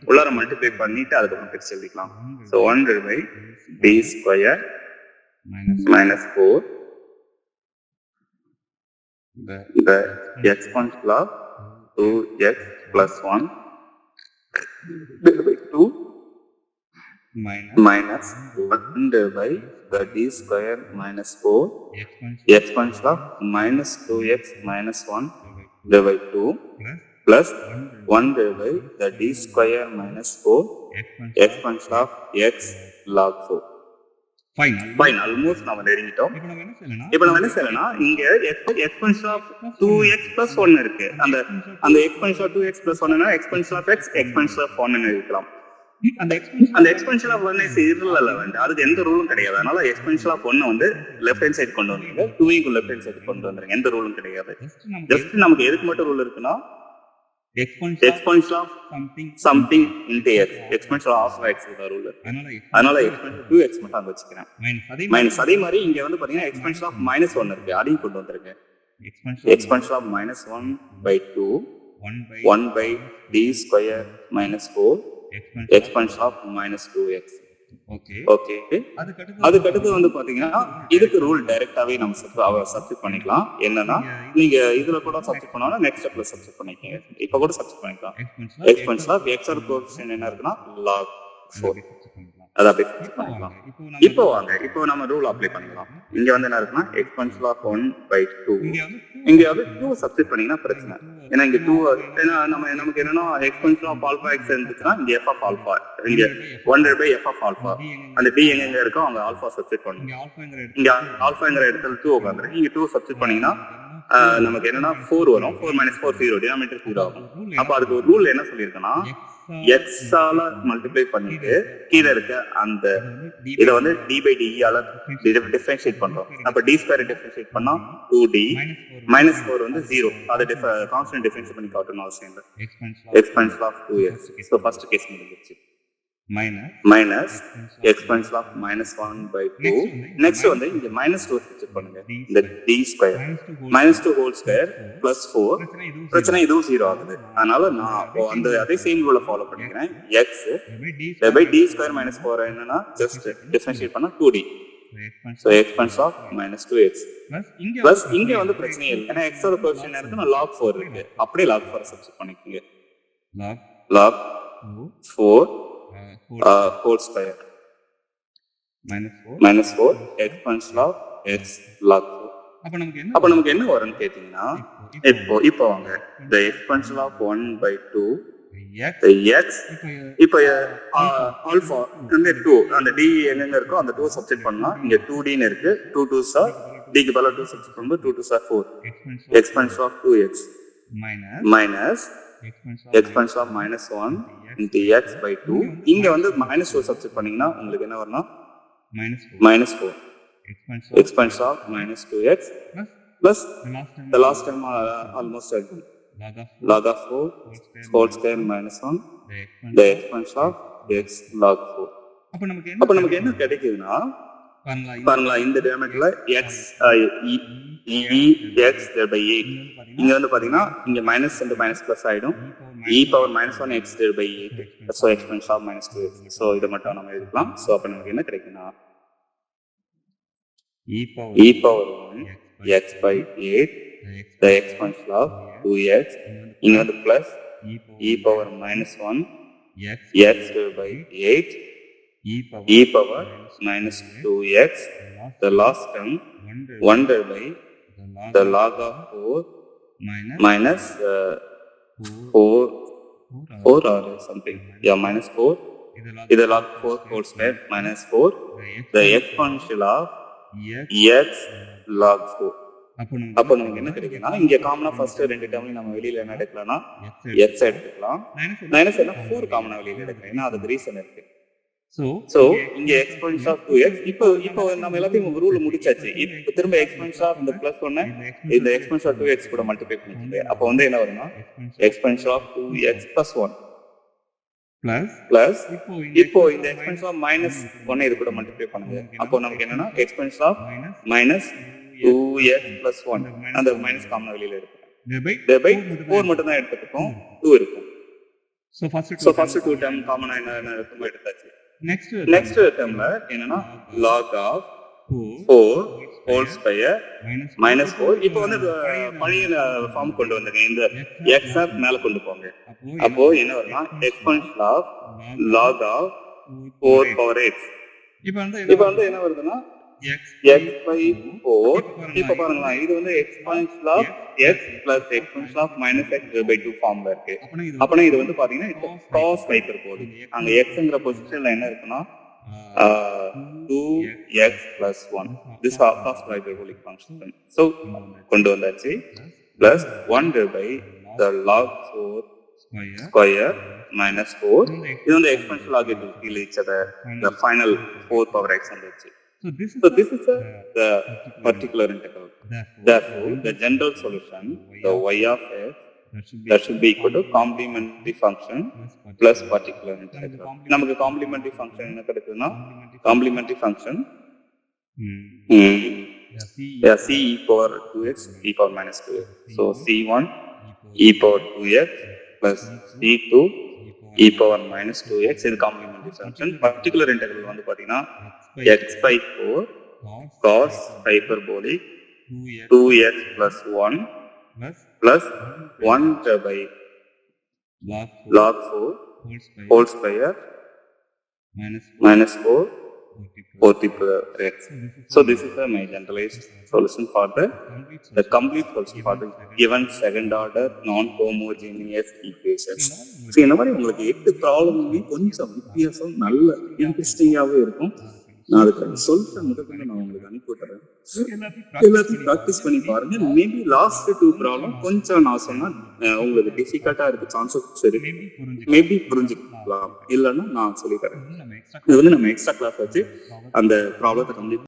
உள்ளார மல்டிப்ளை பண்ணிட்டு அதுக்கு அப்புறம் பிரிச்சு எழுதிக்கலாம். So 1 by d square minus 4 the exponential of 2x plus 1 divided by 2 minus 1 by the d square minus 4 exponential of minus 2x minus 1 divided by 2 plus 1 by the d square minus 4 exponential of x log 4. Fine, almost நாம நெருங்கிட்டோம். இப்போ நம்ம என்ன செய்யலாம்னா இங்க exponential of 2x plus 1 இருக்கு. அந்த exponential of 2x plus 1 னா exponential of x exponential of 1 ன்னு எழுதலாம். அந்த exponential of 1 is irrelevant, அதுக்கு எந்த ரூலும் கிடையாது. அதனால exponential of 1 வந்து லெஃப்ட் ஹேண்ட் சைடு கொண்டு வந்தீங்க, 2 க்கு லெஃப்ட் ஹேண்ட் சைடு கொண்டு வந்துருங்க, எந்த ரூலும் கிடையாது. ஜஸ்ட் நமக்கு எதுக்கு மட்டும் ரூல் இருக்குன்னா exponential of something into x, exponential of x is rule. அதனால exponential 2x மட்டும் அங்க வச்சுக்கிறேன். மைனஸ் அதே மாதிரி இங்க வந்து பாத்தீங்கன்னா exponential of minus 1 இருக்கு, அதையும் கொண்டு வந்திருக்கு. exponential of minus 1 by 2 1 by d square minus 4 exponential of minus 2x. Okay அதுக்கு அடுத்து வந்து பாத்தீங்கன்னா இதுக்கு ரூல் டைரக்டாவே நம்ம சப்ஸ்டிட் பண்ணிக்கலாம். என்னன்னா நீங்க இதுல கூட சப்ஸ்டிட் பண்ணாலும் நெக்ஸ்ட் ஸ்டெப்ல சப்ஸ்டிட் பண்ணிக்கங்க. இப்ப கூட சப்ஸ்டிட் பண்ணிக்கலாம். exponential of x are coefficient என்ன இருக்குன்னா log 4 அத அப்படியே சப்ஸ்டிட் பண்ணிக்கலாம். இப்போ நம்ம ரூல் அப்ளை பண்ணிக்கலாம். இங்க வந்து என்ன இருக்குன்னா exponential of 1 by 2 இங்க வந்து 2 சப்ஸ்டிட் பண்ணீங்கன்னா பிரச்சனை ஏன்னா இங்க 2 ஏன்னா நமக்கு என்னன்னா எக்ஸ்பென்ஷன் ஆஃப் ஆல்பா எக்ஸ் இருந்துச்சுன்னா இங்க எஃப் ஆஃப் ஆல்பா இங்க 1/f ஆஃப் ஆல்பா அந்த டி எங்க இருக்கோ அங்க ஆல்பா சப்ஸ்டிட் பண்ணுங்க. இங்க ஆல்பாங்கிற இடத்துல 2 உட்காந்துருக்கு. இங்க 2 சப்ஸ்டிட் பண்ணீங்கன்னா நமக்கு என்னன்னா 4 வரும். 4 - 4 0 டினாமினேட்டர் 0 ஆகும். அப்ப அதுக்கு ஒரு ரூல் என்ன சொல்லியிருக்கேன்னா எக்ஸ் ஆல மல்டிப்ளை பண்ணிட்டு கீழே இருக்க அந்த இதை வந்து d/de ஆல டிஃபரன்ஷியேட் பண்றோம். அப்ப d ஸ்கொயர் டிஃபரன்ஷியேட் பண்ணா 2d -4 வந்து 0. அதை கான்ஸ்டன்ட் டிஃபரன்ஷியேட் பண்ணி காட்டணும் அவசியம் இல்லை. Expansion of 2x. So first case முடிஞ்சிருச்சு. Minus expansion of -1/2. நெக்ஸ்ட் வந்து இங்க -2 சப்ஸ்டிட் பண்ணுங்க. இந்த d ஸ்கொயர் -2 ஹோல் ஸ்கொயர் + 4 பிரச்சனை இதுவும் 0 ஆகுது. அதனால நான் அந்த அதே சேம் ரூலை ஃபாலோ பண்ணிக்கிறேன். x d ஸ்கொயர் -4 என்னன்னா ஜஸ்ட் டிஃபரன்ஷியேட் பண்ணா 2d. So expense of -2x plus இங்க வந்து பிரச்சனை இல்லை. ஏன்னா x ஓட கோஎஃபிஷியன்ட் இருக்கு, நான் log 4 இருக்கு. அப்படியே log 4 சப்ஸ்டிட் பண்ணிக்கங்க. log 4 whole square -4 expansion of x log 4. அப்ப நமக்கு என்ன வரும்னு கேட்டீங்கன்னா இப்போ வாங்க the expansion of 1/2 the x இப்போ ஆல்பா வந்து 2 அந்த d எங்க இருக்கோ அந்த 2 சப்ஸ்டிட் பண்ணா இங்க 2d ன்னு இருக்கு. 2 2s are d க்கு பதிலா 2 சப்ஸ்டிட் பண்ணும்போது 2 2s are 4. expansion of 2x minus expansion of -1 into x/2. இங்க வந்து -4 சப்ஸ்டிட் பண்ணீங்கன்னா உங்களுக்கு என்ன வரும்னா -4 expansion of -2x plus the last term almost log of 4 whole square -1 the expansion of x log 4. அப்ப நமக்கு என்ன கிடைக்குதுன்னா பாருங்களா இந்த டெர்மேட்ல x x/8. இங்க வந்து பாத்தீங்கன்னா இங்க minus into minus plus ஆயிடும். e⁻−1 x/8. so expansion of -2x. so இத மட்டும் நம்ம எழுதிக்கலாம். so அப்ப நமக்கு என்ன கிடைக்கும்னா e⁻1 x/8 the expansion of 2x. இங்க வந்து plus e⁻−1 x/8 e⁻−2x the last term 1/the log of 4 minus 4 or something. yeah -4 இது log 4 whole square minus 4 the exponential of x log 4. அப்போ நமக்கு என்ன கிடைக்கும்னா இங்க காமனா ஃபர்ஸ்ட் ரெண்டு டேர்ம்ல நம்ம வெளியில என்ன எடுக்கலாம்னா x எடுத்துக்கலாம். நான் என்ன செய்யலாம் 4 காமனா வெளியில எடுக்கிறேன். ஏன்னா அதுக்கு ரீசன் இருக்கு. சோ இங்க exponential of 2x இப்போ நம்ம எல்லாத்தையும் ரூல் முடிச்சாச்சு. இப்போ திரும்ப exponential of இந்த +1 இந்த exponential of 2x கூட மல்டிப்ளை பண்ணிக்கங்க. அப்போ வந்து என்ன வரும்னா exponential of 2x + 1 பிளஸ் இப்போ இந்த exponential of -1 இது கூட மல்டிப்ளை பண்ணுங்க. அப்போ நமக்கு என்னன்னா exponential of -2x + 1 அந்த மைனஸ் காமனா வெளியில எடுக்கிறேன். 4 மட்டும் தான் எடுத்துட்டோம், 2 இருக்கும். சோ ஃபர்ஸ்ட் 2 டேர்ம் காமனா என்ன இருக்குமோ எடுத்தாச்சு. நெக்ஸ்ட் டேர்ம்ல என்னன்னா log of 4 whole square -4. இப்போ வந்து பழைய ஃபார்ம் கொண்டு வந்தீங்க. இந்த x மேல கொண்டு போங்க. அப்போ என்ன வரும்னா exponential of log of 4/x. இப்போ வந்து என்ன வருதுன்னா x/4. இப்போ பாருங்களா இது வந்து exponential of x plus exponential of -x/2 ஃபார்ம்ல இருக்கு. அப்பனா இது வந்து பாத்தீங்கன்னா இப்போ cos ஹைப்பர்போலிக். அங்க xங்கற பொசிஷன்ல என்ன இருக்குன்னா 2x + 1. this is cos hyperbolic function. so கொண்டு வந்தாச்சு. plus 1/the log 4 square -4. இது வந்து exponential log will each other the final 4/x வந்துச்சு. So this is the particular integral. Therefore, the general solution, the y of x, that should be equal to complementary function plus particular integral. நமக்கு complementary function என்ன கிடைக்குதுன்னா complementary function c e⁻2x e⁻−2x. So c1 e⁻2x plus c2 e⁻−2x இது complementary function. particular integral வந்து பாத்தீங்கன்னா x/4 cos hyperbolic 2x + 1 plus 1/log 4 whole square -4 4t power x. So this is my generalized solution for the complete solution for the given second order non-homogeneous equations. So இந்த மாதிரி உங்களுக்கு 8 ப்ராப்ளமுமே கொஞ்சம் வித்தியாசம் நல்ல இன்ட்ரெஸ்டிங்காகவே இருக்கும். நான் அதுக்கு சொல்லிட்டேன் முதல்ல நான் உங்களுக்கு அனுப்பி விட்டுறேன். எல்லாத்தையும் ப்ராக்டிஸ் பண்ணி பாருங்க. மேபி லாஸ்ட் 2 ப்ராப்ளம் கொஞ்சம் நான் சொன்னா உங்களுக்கு டிஃபிகல்ட்டா இருக்கு சான்சஸ் சரி மேபி புரிஞ்சுக்கலாம், இல்லைன்னா நான் சொல்லி தரேன். இது வந்து நம்ம எக்ஸ்ட்ரா கிளாஸ் வச்சு அந்த ப்ராப்ளத்தை கம்ப்ளீட்